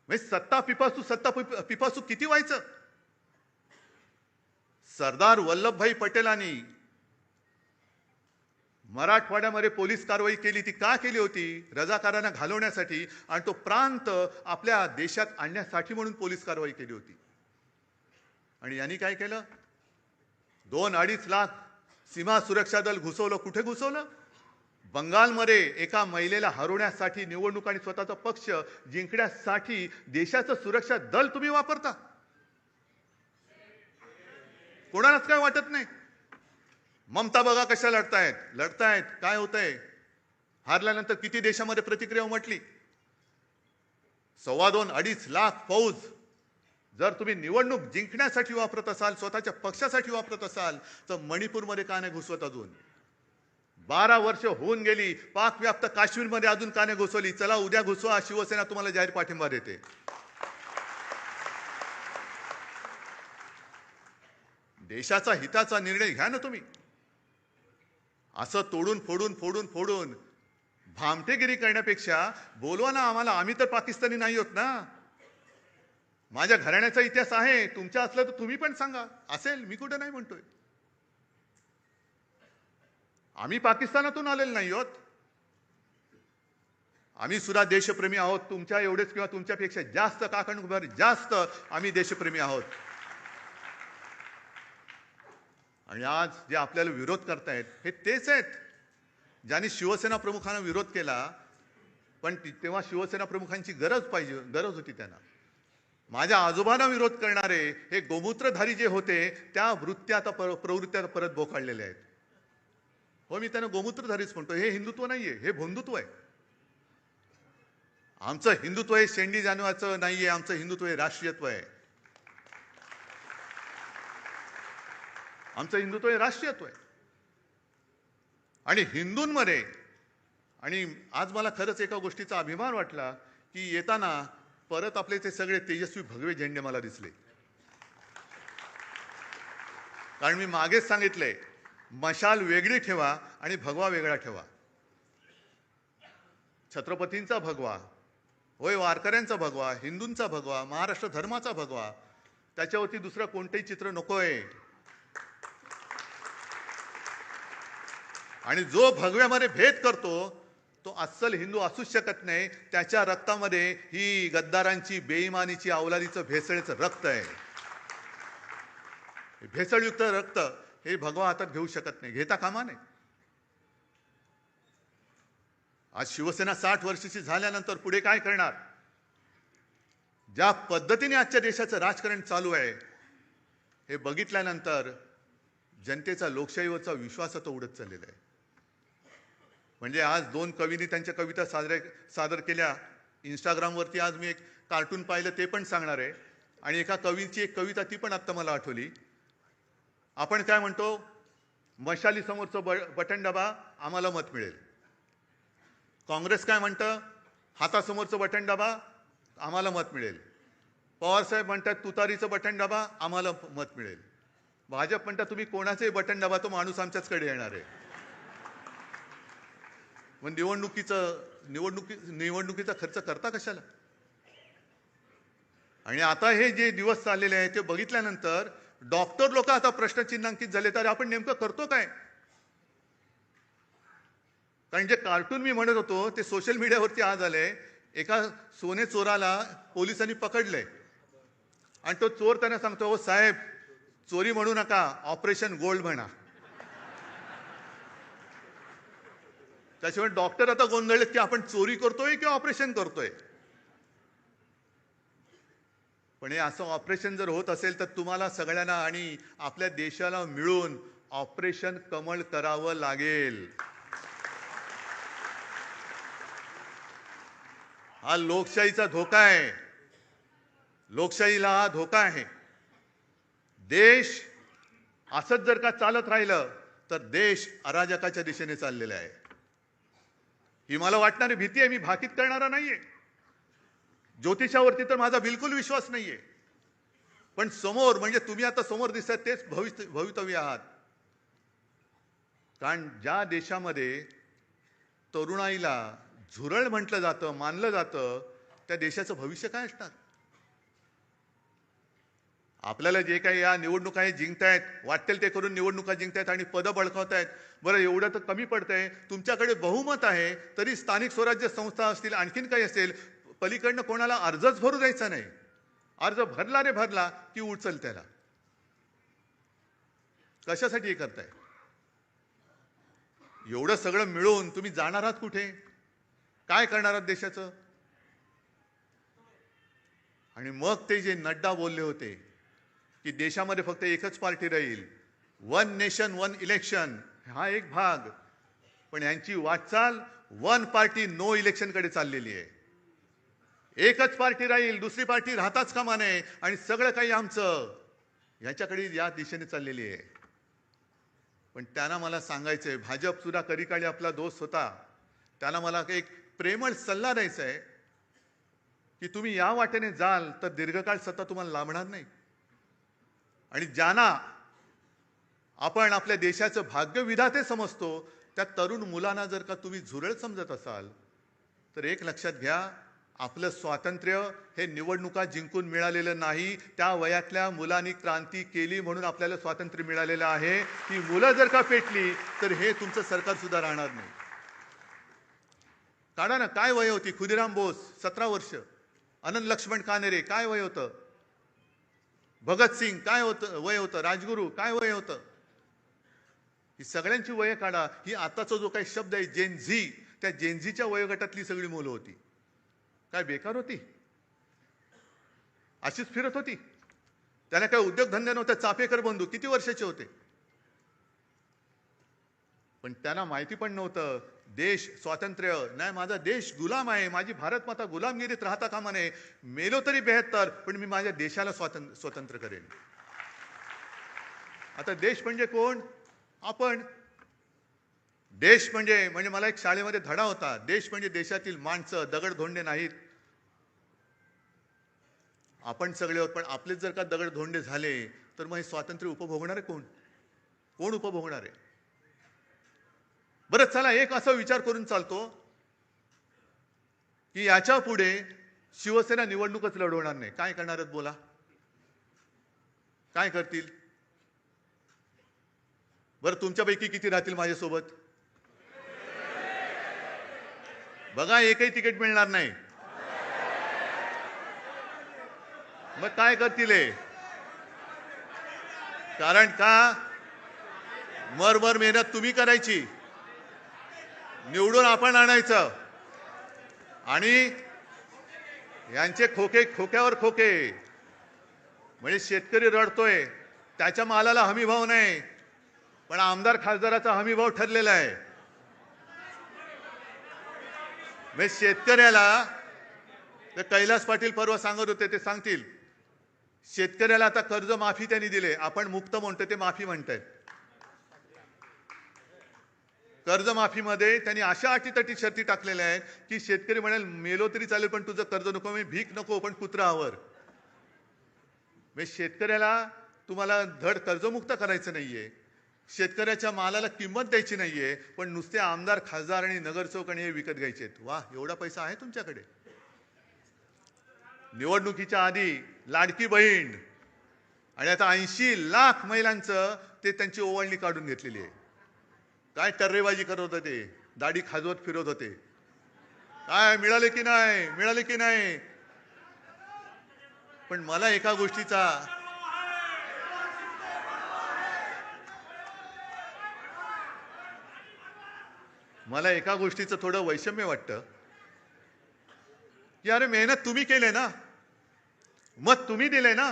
म्हणजे सत्ता पिपासू किती व्हायचं? सरदार वल्लभभाई पटेलांनी मराठवाड्यामध्ये पोलीस कारवाई केली, ती का केली होती? रजाकारांना घालवण्यासाठी आणि तो प्रांत आपल्या देशात आणण्यासाठी म्हणून पोलीस कारवाई केली होती. आणि यांनी काय केलं? 2-2.5 लाख सीमा सुरक्षा दल घुसवलं. कुठे घुसवलं? बंगालमध्ये एका महिलेला हरवण्यासाठी निवडणूक आणि स्वतःचा पक्ष जिंकण्यासाठी देशाचं सुरक्षा दल तुम्ही वापरता. कोणालाच काय वाटत नाही. ममता बघा कशा लढतायत. काय होतंय? हारल्यानंतर किती देशामध्ये प्रतिक्रिया उमटली. 2.25-2.5 लाख फौज जर तुम्ही निवडणूक जिंकण्यासाठी वापरत असाल, स्वतःच्या पक्षासाठी वापरत असाल, तर मणिपूरमध्ये का नाही घुसवत? अजून 12 वर्ष होऊन गेली. पाकव्याप्त काश्मीरमध्ये अजून का नाही घुसवली? चला उद्या घुसवा, शिवसेना तुम्हाला जाहीर पाठिंबा देते. देशाचा हिताचा निर्णय घ्या ना तुम्ही. असं तोडून फोडून भामटेगिरी करण्यापेक्षा बोलवा ना आम्हाला, आम्ही तर पाकिस्तानी नाही होत ना. माझ्या घराण्याचा इतिहास आहे, तुमच्या असलं तर तुम्ही पण सांगा. असेल, मी कुठे नाही म्हणतोय. आम्ही पाकिस्तानातून आलेलो नाही आहोत. आम्ही सुद्धा देशप्रेमी आहोत, तुमच्या एवढेच किंवा तुमच्यापेक्षा जास्त, काकणभर जास्त आम्ही देशप्रेमी आहोत. आणि आज जे आपल्याला विरोध करतायत हे तेच आहेत ज्यांनी शिवसेना प्रमुखांना विरोध केला, पण तेव्हा शिवसेना प्रमुखांची गरज होती त्यांना. माझ्या आजोबांना विरोध करणारे हे गोमूत्रधारी जे होते त्या प्रवृत्त्या परत बोकाळलेल्या आहेत. हो, मी त्यांना गोमूत्रधारीच म्हणतो. हे हिंदुत्व नाहीये, हे भोंदुत्व आहे. आमचं हिंदुत्व हे शेंडी जाणवाचं नाहीये, आमचं हिंदुत्व हे राष्ट्रीयत्व आहे. आमचं हिंदुत्व हे राष्ट्रीयत्व आहे. आणि हिंदूंमध्ये, आणि आज मला खरंच एका गोष्टीचा अभिमान वाटला की येताना परत आपले ते सगळे तेजस्वी भगवे झेंडे मला दिसले. कारण मी मागेच सांगितलंय, मशाल वेगळी ठेवा आणि भगवा वेगळा ठेवा. छत्रपतींचा भगवा होय, वारकऱ्यांचा भगवा, हिंदूंचा भगवा, महाराष्ट्र धर्माचा भगवा, त्याच्यावरती दुसरं कोणतंही चित्र नकोय. आणि जो भगव्यामध्ये भेद करतो तो अस्सल हिंदू असूच शकत नाही. त्याच्या रक्तामध्ये ही गद्दारांची, बेईमानीची, अवलादीचं, भेसळीचं रक्त आहे. भेसळयुक्त रक्त हे भगवा हातात घेऊ शकत नाही, घेता कामा नये. आज शिवसेना 60 वर्षाची झाल्यानंतर पुढे काय करणार? ज्या पद्धतीने आजच्या देशाचं राजकारण चालू आहे हे बघितल्यानंतर जनतेचा लोकशाहीवरचा विश्वास आता उडत चाललेला आहे. म्हणजे आज 2 कवींनी त्यांच्या कविता सादर केल्या. इंस्टाग्रामवरती आज मी एक कार्टून पाहिलं, ते पण सांगणार आहे. आणि एका कवीची एक कविता ती पण आत्ता मला आठवली. आपण काय म्हणतो? मशाली समोरचं बटन दाबा आम्हाला मत मिळेल. काँग्रेस काय म्हणतं? हातासमोरचं बटन दाबा आम्हाला मत मिळेल. पवारसाहेब म्हणतात तुतारीचं बटन दाबा आम्हाला मत मिळेल. भाजप म्हणतात तुम्ही कोणाचंही बटन दाबा, तो माणूस आमच्याचकडे येणार आहे. मग निवडणुकीचा खर्च करता कशाला? आणि आता हे जे दिवस चाललेले आहेत ते बघितल्यानंतर डॉक्टर लोक आता प्रश्नचिन्हांकित झाले, तर आपण नेमकं करतो काय? कारण जे कार्टून मी म्हणत होतो ते सोशल मीडियावरती आज आले. एका सोने चोराला पोलिसांनी पकडले आणि तो चोर त्यांना सांगतो, हो साहेब चोरी म्हणू नका, ऑपरेशन गोल्ड म्हणा. त्याशिवाय डॉक्टर आता गोंधळलेत की आपण चोरी करतोय की ऑपरेशन करतोय. पण हे असं ऑपरेशन जर होत असेल तर तुम्हाला सगळ्यांना आणि आपल्या देशाला मिळून ऑपरेशन कमळ करावं लागेल. हा लोकशाहीचा धोका आहे. लोकशाहीला हा धोका आहे. देश असंच जर का चालत राहिलं तर देश अराजकाच्या दिशेने चाललेला आहे. ही मला वाटणारी भीती आहे. मी भाकीत करणारा नाहीये. ज्योतिषावरती तर माझा बिलकुल विश्वास नाहीये. पण समोर, म्हणजे तुम्ही आता समोर दिसतात तेच भवितव्य आहात. कारण ज्या देशामध्ये तरुणाईला झुरळ म्हटलं जातं, मानलं जातं, त्या देशाचं भविष्य काय असणार? आपल्याला जे काही या निवडणुका जिंकतायत, वाटेल ते करून निवडणुका जिंकतायत आणि पदं बळकावतायत. बरं, एवढं तर कमी पडतंय. तुमच्याकडे बहुमत आहे तरी स्थानिक स्वराज्य संस्था असतील, आणखीन काही असेल, पलीकडनं कोणाला अर्जच भरू द्यायचा नाही. अर्ज भरला रे भरला की उचल त्याला. कशासाठी हे करताय? एवढं सगळं मिळून तुम्ही जाणार आहात कुठे? काय करणार आहात देशाचं? आणि मग ते जे नड्डा बोलले होते की देशामध्ये फक्त एकच पार्टी राहील, 1 नेशन 1 इलेक्शन, हा एक भाग. पण यांची वाटचाल 1 पार्टी नो इलेक्शन कडे चाललेली आहे. एकच पार्टी राहील, दुसरी पार्टी राहताच कामा नये आणि सगळं काही आमचं, याच्याकडे या दिशेने चाललेली आहे. पण त्यांना मला सांगायचंय, भाजप सुद्धा कधीकाळी आपला दोस्त होता, त्यांना मला एक प्रेमळ सल्ला द्यायचा आहे की तुम्ही या वाटेने जाल तर दीर्घकाळ सत्ता तुम्हाला लाभणार नाही. आणि ज्यांना आपण आपल्या देशाचं भाग्यविधाते समजतो त्या तरुण मुलांना जर का तुम्ही झुरळ समजत असाल तर एक लक्षात घ्या, आपलं स्वातंत्र्य हे निवडणुका जिंकून मिळालेलं नाही. त्या वयातल्या मुलांनी क्रांती केली म्हणून आपल्याला स्वातंत्र्य मिळालेलं आहे. ती मुलं जर का पेटली तर हे तुमचं सरकार सुद्धा राहणार नाही. काढा ना, काय वय होती? खुदिराम बोस 17 वर्ष, अनंत लक्ष्मण कानेरे काय वय होतं? भगतसिंग काय वय होतं? राजगुरू काय वय होतं? ही सगळ्यांची वय काढा. ही आताचा जो काही शब्द आहे जेनझी, त्या जेनझीच्या वयोगटातली सगळी मुलं होती. काय बेकार होती? अशीच फिरत होती. त्यांना काय उद्योगधंदे नव्हते. चाफेकर बंधू किती वर्षाचे होते? पण त्यांना माहिती पण नव्हतं देश स्वातंत्र्य नाही, माझा देश गुलाम आहे, माझी भारत माता गुलामगिरीत राहता कामा नये. मेलो तरी 72, पण मी माझ्या देशाला स्वतंत्र करेन. आता देश म्हणजे कोण? आपण. देश म्हणजे मला एक शाळेमध्ये धडा होता, देश म्हणजे देशातील माणसं, दगडधोंडे नाहीत. आपण सगळे आहोत, पण आपलेच जर का दगडधोंडे झाले तर मग हे स्वातंत्र्य उपभोगणार आहे कोण? कोण उपभोगणार आहे? बरं चला, एक असा विचार करून चालतो की याच्या पुढे शिवसेना निवडणूकच लढवणार नाही. काय करणार आहेत बोला? काय करतील? बरं तुमच्यापैकी किती राहतील माझ्यासोबत? बघा, एकही तिकीट मिळणार नाही. मग काय करतील? कारण का मरमर मेहनत तुम्ही करायची, निवडून आपण आणायचं, आणि यांचे खोके खोक्यावर खोके. म्हणजे शेतकरी रडतोय, त्याच्या मालाला हमी भाव नाही, पण आमदार खासदाराचा हमी भाव ठरलेला आहे. म्हणजे शेतकऱ्याला, तर कैलास पाटील परवा सांगत होते, ते सांगतील, शेतकऱ्याला आता कर्ज माफी त्यांनी दिले. आपण मुक्त म्हणतो, ते माफी म्हणतायत. कर्जमाफीमध्ये त्यांनी अशा अटीतटी शर्ती टाकलेल्या आहेत की शेतकरी म्हणाल मेलो तरी चालेल, पण तुझं कर्ज नको, मी भीक नको, पण कुत्रावर. म्हणजे शेतकऱ्याला तुम्हाला धड कर्जमुक्त करायचं नाहीये, शेतकऱ्याच्या मालाला किंमत द्यायची नाहीये, पण नुसते आमदार खासदार आणि नगरसेवक आणि हे विकत घ्यायचे. वा, एवढा पैसा आहे तुमच्याकडे? निवडणुकीच्या आधी लाडकी बहीण, आणि आता 80 लाख महिलांचं ते त्यांची ओवाळणी काढून घेतलेली आहे. काय टर्रेबाजी करत होते, दाढी खाजवत फिरत होते. काय मिळाले की नाही, मिळाले की नाही? पण मला एका गोष्टीचं थोडं वैषम्य वाटतं की अरे मेहनत तुम्ही केले ना, मत तुम्ही दिले ना,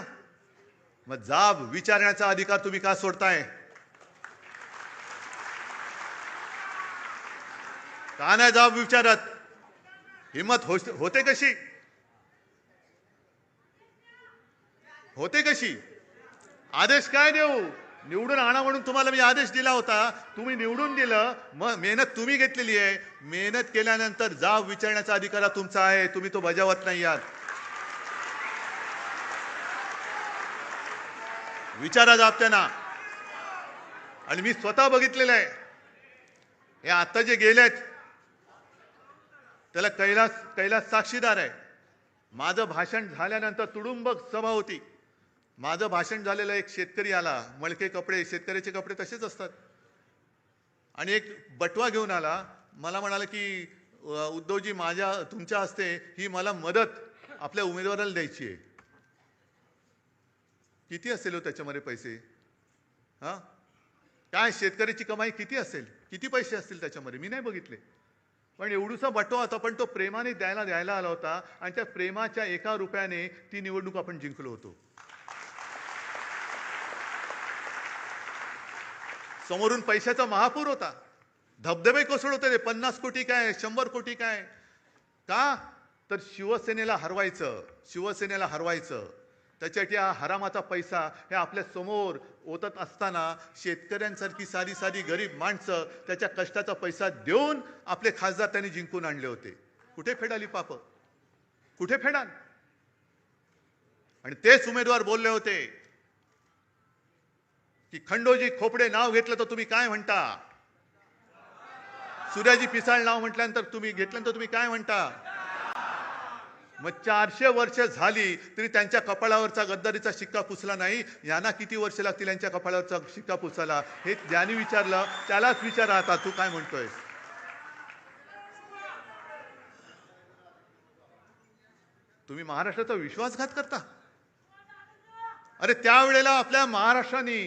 मग जाब विचारण्याचा अधिकार तुम्ही का सोडताय? का नाही जाब विचारत? हिम्मत होते कशी? होते कशी? आदेश काय देऊ? निवडून आणा म्हणून तुम्हाला मी आदेश दिला होता, तुम्ही निवडून दिलं, मग मेहनत तुम्ही घेतलेली आहे. मेहनत केल्यानंतर जाब विचारण्याचा अधिकार तुमचा आहे, तुम्ही तो बजावत नाही आहात. विचारा जाब त्यांना. आणि मी स्वतः बघितलेलं आहे, हे आता जे गेलेत त्याला कैलास साक्षीदार आहे. माझं भाषण झाल्यानंतर तुडुंब सभा होती. माझं भाषण झालेलं एक शेतकरी आला, मळके कपडे, शेतकऱ्याचे कपडे तसेच असतात, आणि एक बटवा घेऊन आला. मला म्हणाला की उद्धवजी, तुमच्या हस्ते ही मला मदत आपल्या उमेदवाराला द्यायची आहे. किती असेल हो त्याच्यामध्ये पैसे? हा, काय शेतकऱ्याची कमाई किती असेल, किती पैसे असतील त्याच्यामध्ये? मी नाही बघितले, पण एवढूसा बटवा होता, पण तो प्रेमाने द्यायला आला होता, आणि त्या प्रेमाच्या 1 रुपयाने ती निवडणूक आपण जिंकलो होतो. समोरून पैशाचा महापूर होता, धबधबे कोसळत होते. 50 कोटी काय, 100 कोटी काय? का तर शिवसेनेला हरवायचं. त्याच्यासाठी हा हरामाचा पैसा हे आपल्या समोर ओतत असताना शेतकऱ्यांसारखी साधी गरीब माणसं त्याच्या कष्टाचा पैसा देऊन आपले खासदार त्यांनी जिंकून आणले होते. कुठे फेडाली पाप? कुठे फेडाल? आणि तेच उमेदवार बोलले होते की खंडोजी खोपडे नाव घेतलं तर तुम्ही काय म्हणता? सूर्याजी पिसाळ नाव म्हटल्यानंतर तुम्ही घेतल्यानंतर तुम्ही काय म्हणता? मग 400 वर्ष झाली तरी त्यांच्या कपाळावरचा गद्दारीचा शिक्का पुसला नाही. यांना किती वर्ष लागतील यांच्या कपाळावरचा शिक्का पुसायला? हे ज्यांनी विचारलं त्यालाच विचारा आता, तू काय म्हणतोय? तुम्ही महाराष्ट्राचा विश्वासघात करता. अरे त्यावेळेला आपल्या महाराष्ट्राने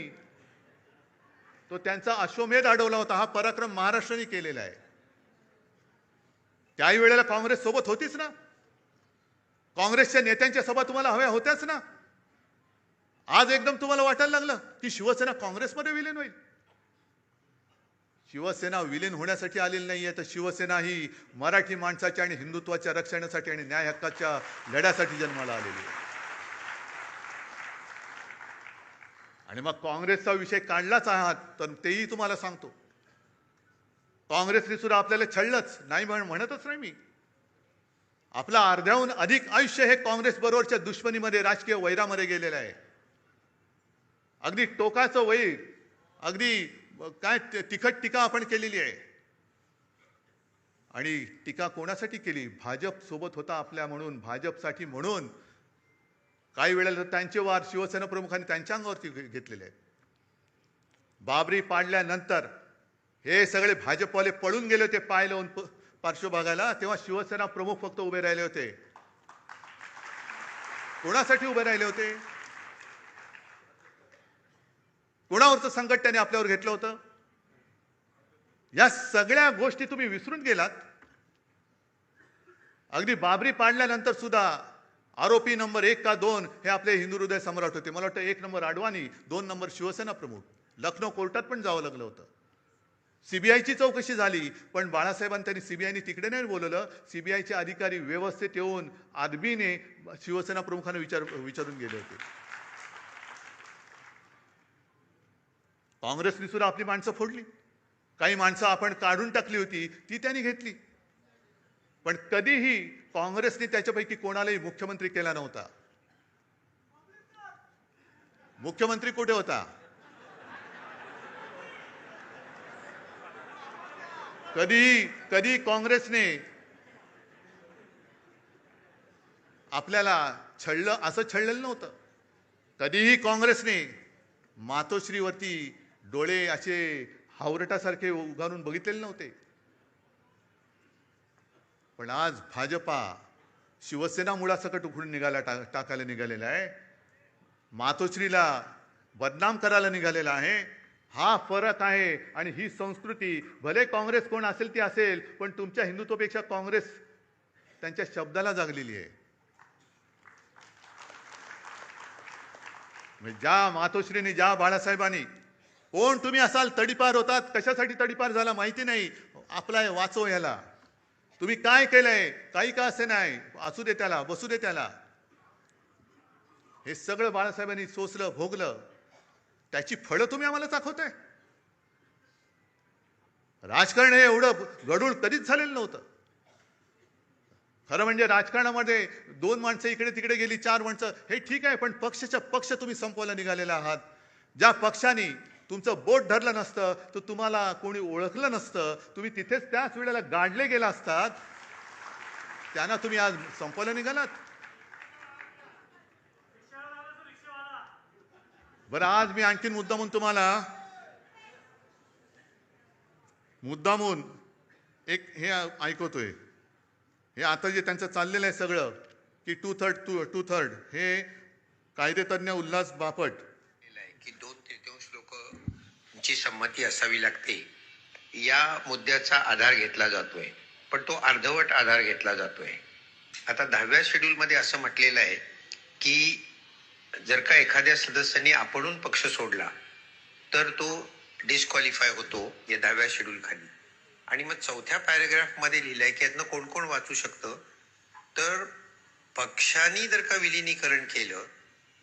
तो त्यांचा अश्वमेध अडवला होता. हा पराक्रम महाराष्ट्राने केलेला आहे. त्याही वेळेला काँग्रेस सोबत होतीच ना. काँग्रेसच्या नेत्यांच्या सभा तुम्हाला हव्या होत्याच ना. आज एकदम तुम्हाला वाटायला लागलं की शिवसेना काँग्रेसमध्ये विलीन होईल. शिवसेना विलीन होण्यासाठी आलेली नाहीये, तर शिवसेना ही मराठी माणसाच्या आणि हिंदुत्वाच्या रक्षणासाठी आणि न्याय हक्काच्या लढ्यासाठी जन्माला आलेली आहे. आणि मग काँग्रेसचा विषय काढलाच आहात तर तेही तुम्हाला सांगतो, काँग्रेसने सुद्धा आपल्याला छळलंच नाही, म्हणतच नाही मी. आपलं अर्ध्याहून अधिक आयुष्य हे काँग्रेस बरोबरच्या दुश्मनीमध्ये, राजकीय वैरामध्ये गेलेलं आहे. अगदी टोकाचं वैर, अगदी काय तिखट टीका आपण केलेली आहे. आणि टीका कोणासाठी केली? भाजप सोबत होता आपल्या म्हणून, भाजपसाठी म्हणून. काही वेळेला त्यांचे वार शिवसेना प्रमुखांनी त्यांच्या अंगावरती घेतलेले आहेत. बाबरी पाडल्यानंतर हे सगळे भाजपवाले पळून गेले होते पाय लावून पार्श्व बघायला, तेव्हा शिवसेना प्रमुख फक्त उभे राहिले होते. कोणासाठी उभे राहिले होते? कोणावरचं संकट त्याने आपल्यावर घेतलं होतं? या सगळ्या गोष्टी तुम्ही विसरून गेलात. अगदी बाबरी पाडल्यानंतर सुद्धा आरोपी नंबर 1 का 2 हे आपले हिंदू हृदय सम्राट होते. मला वाटतं 1 नंबर अडवाणी, 2 नंबर शिवसेना प्रमुख. लखनौ कोर्टात पण जावं लागलं होतं. सीबीआयची चौकशी झाली, पण बाळासाहेबांनी त्यांनी सीबीआयने तिकडे नाही बोलवलं. सीबीआयचे अधिकारी व्यवस्थित येऊन आदबीने शिवसेना प्रमुखांना विचारून गेले होते. काँग्रेसने सुद्धा आपली माणसं फोडली. काही माणसं आपण काढून टाकली होती ती त्यांनी घेतली. पण कधीही काँग्रेसने त्याच्यापैकी कोणालाही मुख्यमंत्री केला नव्हता. मुख्यमंत्री कुठे होता? कधी काँग्रेसने आपल्याला छळलं असं छळलेलं नव्हतं. कधीही काँग्रेसने मातोश्रीवरती डोळे असे हावरटासारखे उगारून बघितलेले नव्हते. पण आज भाजपा शिवसेना मुळासकट उखडून टाकायला निघालेला आहे. मातोश्रीला बदनाम करायला निघालेला आहे. हा फरक आहे. आणि ही संस्कृती, भले काँग्रेस कोण असेल ती असेल, पण तुमच्या हिंदुत्वापेक्षा काँग्रेस त्यांच्या शब्दाला जागलेली आहे. ज्या मातोश्रीने, ज्या बाळासाहेबांनी, कोण तुम्ही असाल, तडीपार होतात, कशासाठी तडीपार झाला माहिती नाही, आपला वाचव याला. तुम्ही काय केलंय, काही का असे नाही, असू दे त्याला, बसू दे त्याला. हे सगळं बाळासाहेबांनी सोसलं, भोगलं. त्याची फळं तुम्ही आम्हाला दाखवताय. राजकारण हे एवढं गढूळ कधीच झालेलं नव्हतं. खरं म्हणजे राजकारणामध्ये 2 माणसं इकडे तिकडे गेली, 4 माणसं, हे ठीक आहे, पण पक्ष तुम्ही संपवायला निघालेला आहात. ज्या पक्षाने तुमचं बोट धरलं नसतं, तर तुम्हाला कोणी ओळखलं नसतं, तुम्ही तिथेच त्याच वेळेला गाडले गेला असतात, त्यांना तुम्ही आज संपवायला निघालात. बरं, आज मी आणखीन मुद्दामून एक हे ऐकवतोय. हे आता जे त्यांचं चाललेलं आहे सगळं, की टू थर्ड हे कायदेतज्ञ उल्हास बापट, की 2/3 लोकांची संमती असावी लागते, या मुद्द्याचा आधार घेतला जातोय. पण तो अर्धवट आधार घेतला जातोय. आता 10व्या शेड्यूलमध्ये असं म्हटलेलं आहे की जर का एखाद्या सदस्याने आपणून पक्ष सोडला तर तो डिस्क्वालिफाय होतो या 10व्या शेड्यूल खाली. आणि मग 4थ्या पॅराग्राफमध्ये लिहिलंय की यातनं कोण कोण वाचू शकतं, तर पक्षाने जर का विलिनीकरण केलं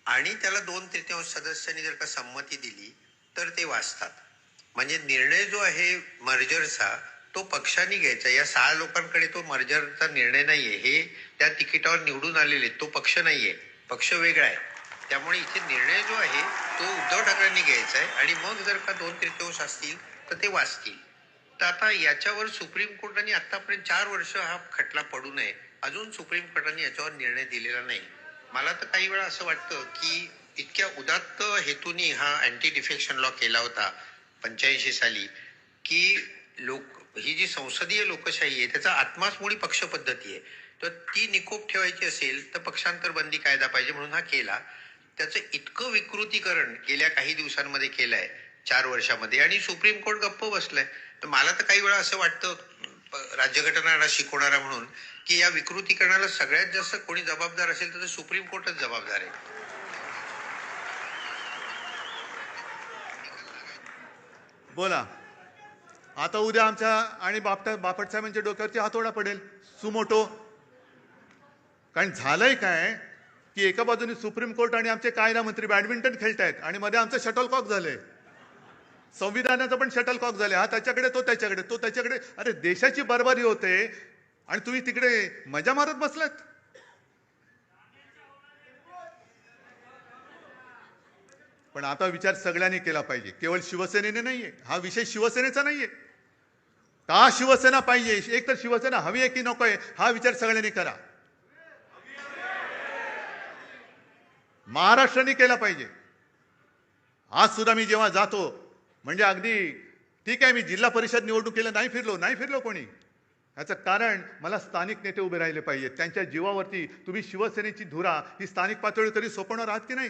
आणि त्याला 2/3 सदस्यांनी जर का संमती दिली तर ते वाचतात. म्हणजे निर्णय जो आहे मर्जरचा तो पक्षाने घ्यायचा. या 6 लोकांकडे तो मर्जरचा निर्णय नाहीये. हे त्या तिकिटावर निवडून आलेले, तो पक्ष नाहीये, पक्ष वेगळा आहे. त्यामुळे इथे निर्णय जो आहे तो उद्धव ठाकरेंनी घ्यायचा आहे. आणि मग जर का 2/3 असतील तर ते वाचतील. तर आता याच्यावर सुप्रीम कोर्टाने आतापर्यंत 4 वर्ष हा खटला पडू नये, अजून सुप्रीम कोर्टाने याच्यावर निर्णय दिलेला नाही. मला तर काही वेळा असं वाटतं की इतक्या उदात्त हेतूने हा अँटी डिफेक्शन लॉ केला होता 85 साली, की ही जी संसदीय लोकशाही आहे त्याचा आत्माच मुळी पक्ष पद्धती आहे. तर ती निकोप ठेवायची असेल तर पक्षांतर बंदी कायदा पाहिजे म्हणून हा केला. त्याचं इतकं विकृतीकरण गेल्या काही दिवसांमध्ये केलंय 4 वर्षामध्ये, आणि सुप्रीम कोर्ट गप्प बसलंय. तर मला तर काही वेळा असं वाटतं राज्यघटना शिकवणारा म्हणून की या विकृतीकरणाला सगळ्यात जास्त कोणी जबाबदार असेल तर सुप्रीम कोर्टच जबाबदार आहे. बोला. आता उद्या आमच्या आणि बापट साहेबांच्या डोक्यावरती हातोडा पडेल सुमोटो. कारण झालंय काय की एका बाजूने सुप्रीम कोर्ट आणि आमचे कायदा मंत्री बॅडमिंटन खेळतायत आणि मध्ये आमचं शटलकॉक झालंय. संविधानाचं पण शटलकॉक झालंय. हा त्याच्याकडे, तो त्याच्याकडे, तो त्याच्याकडे. अरे देशाची बरबारी होते आणि तुम्ही तिकडे मजा मारत बसलात. पण आता विचार सगळ्यांनी केला पाहिजे, केवळ शिवसेनेने नाहीये. हा विषय शिवसेनेचा नाहीये. का शिवसेना पाहिजे, एक तर शिवसेना हवी आहे की नकोय, हा विचार सगळ्यांनी करा. महाराष्ट्राने केला पाहिजे. आज सुद्धा मी जेव्हा जातो म्हणजे अगदी ठीक आहे, मी जिल्हा परिषद निवडणुकीला नाही फिरलो कोणी. याचं कारण मला स्थानिक नेते उभे राहिले पाहिजेत. त्यांच्या जीवावरती तुम्ही शिवसेनेची धुरा ही स्थानिक पातळीवर तरी सोपवणार आहात की नाही?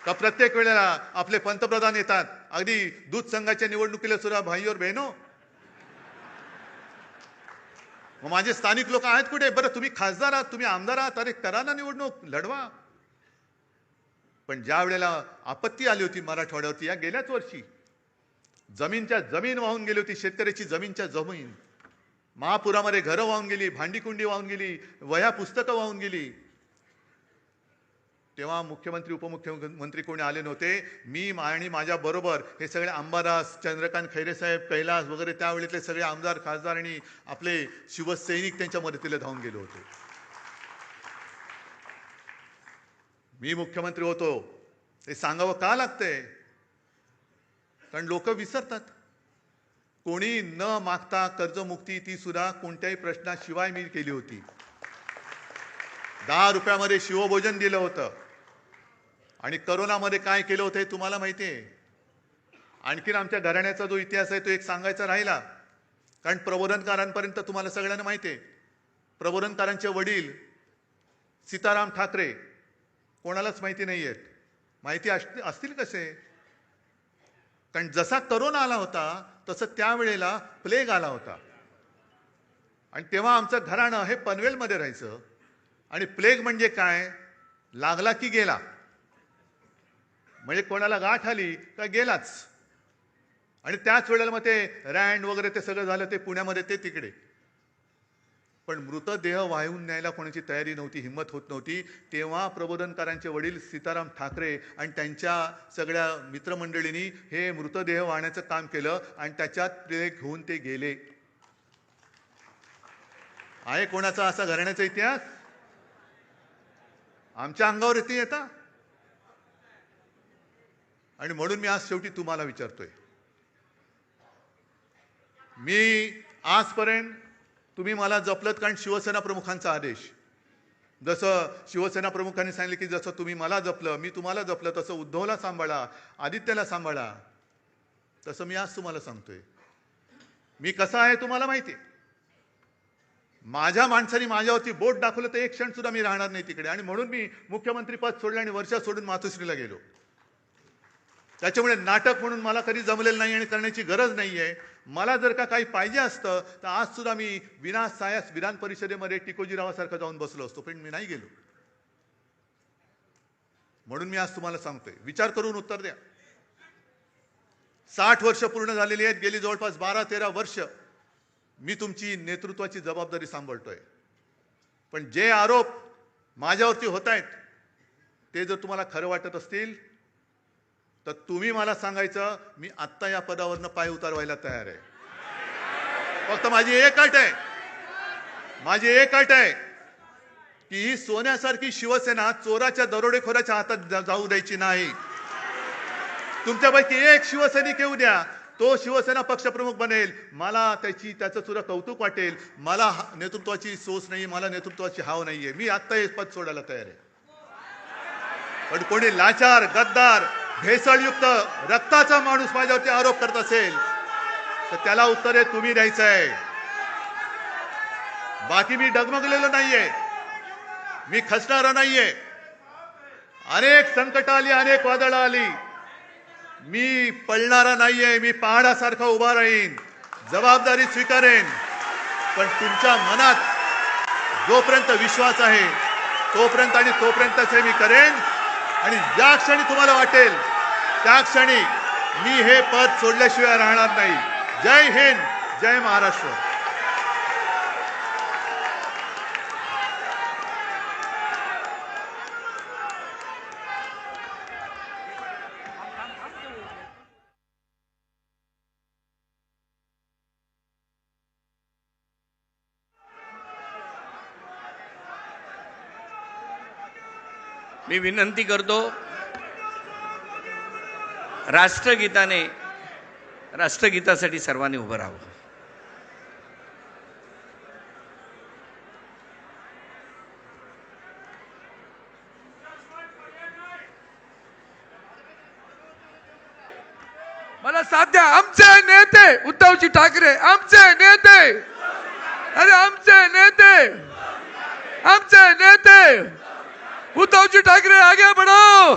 का प्रत्येक वेळेला आपले पंतप्रधान येतात, अगदी दूध संघाच्या निवडणुकीला सुद्धा भाई और बहनो. मग माझे स्थानिक लोक आहेत कुठे? बरं तुम्ही खासदार आहात, तुम्ही आमदार आहात, अरे करा ना निवडणूक, लढवा. पण ज्या वेळेला आपत्ती आली होती मराठवाड्यावरती, या गेल्याच वर्षी जमीनच्या जमीन वाहून गेली होती, शेतकऱ्याची जमीनच्या जमीन. महापुरामध्ये घरं वाहून गेली, भांडीकुंडी वाहून गेली, वह्या पुस्तकं वाहून गेली. तेव्हा मुख्यमंत्री उपमुख्यमंत्री कोणी आले नव्हते. मी आणि माझ्या बरोबर हे सगळे अंबादास, चंद्रकांत खैरे साहेब, कैलास वगैरे त्यावेळेतले सगळे आमदार, खासदार आणि आपले शिवसैनिक त्यांच्या मदतीला धावून गेले होते. मी मुख्यमंत्री होतो. हे सांगावं का लागतंय? कारण लोक विसरतात. कोणी न मागता कर्जमुक्ती ती सुद्धा कोणत्याही प्रश्नाशिवाय मी केली होती. 10 रुपयामध्ये शिवभोजन दिलं होतं. आणि करोनामध्ये काय केलं होतं हे तुम्हाला माहिती आहे. आणखीन आमच्या घराण्याचा जो इतिहास आहे तो एक सांगायचा राहिला. कारण प्रबोधनकारांपर्यंत तुम्हाला सगळ्यांना माहिती आहे. प्रबोधनकारांचे वडील सीताराम ठाकरे कोणालाच माहिती नाही आहेत. माहिती असतील कसे? कारण जसा करोना आला होता तसं त्यावेळेला प्लेग आला होता. आणि तेव्हा आमचं घराणं हे पनवेलमध्ये राहायचं. आणि प्लेग म्हणजे काय? लागला की गेला. म्हणजे कोणाला गाठ आली का गेलाच. आणि त्याच वेळेला मग ते रँड वगैरे ते सगळं झालं, ते पुण्यामध्ये, ते तिकडे. पण मृतदेह वाहून न्यायला कोणाची तयारी नव्हती, हिंमत होत नव्हती. तेव्हा प्रबोधनकारांचे वडील सीताराम ठाकरे आणि त्यांच्या सगळ्या मित्रमंडळींनी हे मृतदेह वाहण्याचं काम केलं आणि त्याच्यात प्लेग घेऊन ते गेले. आहे कोणाचा असा घराण्याचा इतिहास? आमच्या अंगावर येते येता. आणि म्हणून मी आज शेवटी तुम्हाला विचारतोय, मी आजपर्यंत तुम्ही मला जपलत कारण शिवसेना प्रमुखांचा आदेश. जसं शिवसेना प्रमुखांनी सांगितलं की जसं तुम्ही मला जपलं, मी तुम्हाला जपलं, तसं उद्धवला सांभाळा, आदित्यला सांभाळा, तसं मी आज तुम्हाला सांगतोय. मी कसा आहे तुम्हाला माहिती आहे. माझ्या माणसाने माझ्यावरती बोट दाखवलं तर एक क्षण सुद्धा मी राहणार नाही तिकडे. आणि म्हणून मी मुख्यमंत्री पद सोडलं आणि वर्षा सोडून मातोश्रीला गेलो. त्याच्यामुळे नाटक म्हणून मला कधी जमलेलं नाही आणि करण्याची गरज नाही आहे. मला जर का काही पाहिजे असतं तर आज सुद्धा मी विनासायास विधान परिषदेमध्ये टिकोजीरावासारखं जाऊन बसलो असतो, पण मी नाही गेलो. म्हणून मी आज तुम्हाला सांगतोय, विचार करून उत्तर द्या. 60 वर्ष पूर्ण झालेली आहेत. गेली जवळपास 12-13 वर्ष मी तुमची नेतृत्वाची जबाबदारी सांभाळतोय. पण जे आरोप माझ्यावरती होत आहेत ते जर तुम्हाला खरं वाटत असतील तर तुम्ही मला सांगायचं, मी आत्ता या पदावरनं पाय उतारवायला तयार आहे. फक्त माझी एक अट आहे की ही सोन्यासारखी शिवसेना चोराच्या, दरोडेखोराच्या हातात जाऊ द्यायची नाही. तुमच्यापैकी एक शिवसैनिक येऊ द्या, तो शिवसेना पक्षप्रमुख बनेल, मला त्याचं सुद्धा कौतुक वाटेल. मला नेतृत्वाची सोच नाही, मला नेतृत्वाची हाव नाहीये. मी आत्ता हे पद सोडायला तयार आहे. पण कोणी लाचार, गद्दार, भेसळयुक्त रक्ताचा माणूस माझ्यावरती आरोप करत असेल तर त्याला उत्तर तुम्ही द्यायचं आहे. बाकी मी डगमगलेलो नाहीये, मी खचणारा नाहीये. अनेक संकट आली, अनेक वादळं आली, मी पळणारा नाहीये. मी पहाडासारखा उभा राहीन, जबाबदारी स्वीकारेन. पण तुमच्या मनात जोपर्यंत विश्वास आहे तोपर्यंत आणि तोपर्यंतच हे मी करेन. आणि ज्या क्षणी तुम्हाला वाटेल त्या क्षणी मी हे पद सोडल्याशिवाय राहणार नाही. जय हिंद, जय महाराष्ट्र. मी विनंती करतो, राष्ट्रगीतासाठी सर्वांनी उभं राहावं. मला साध्या आमचे नेते उद्धवजी ठाकरे, आमचे नेते, अरे आमचे नेते उद्धवजी ठाकरे, आगे बढ़ो.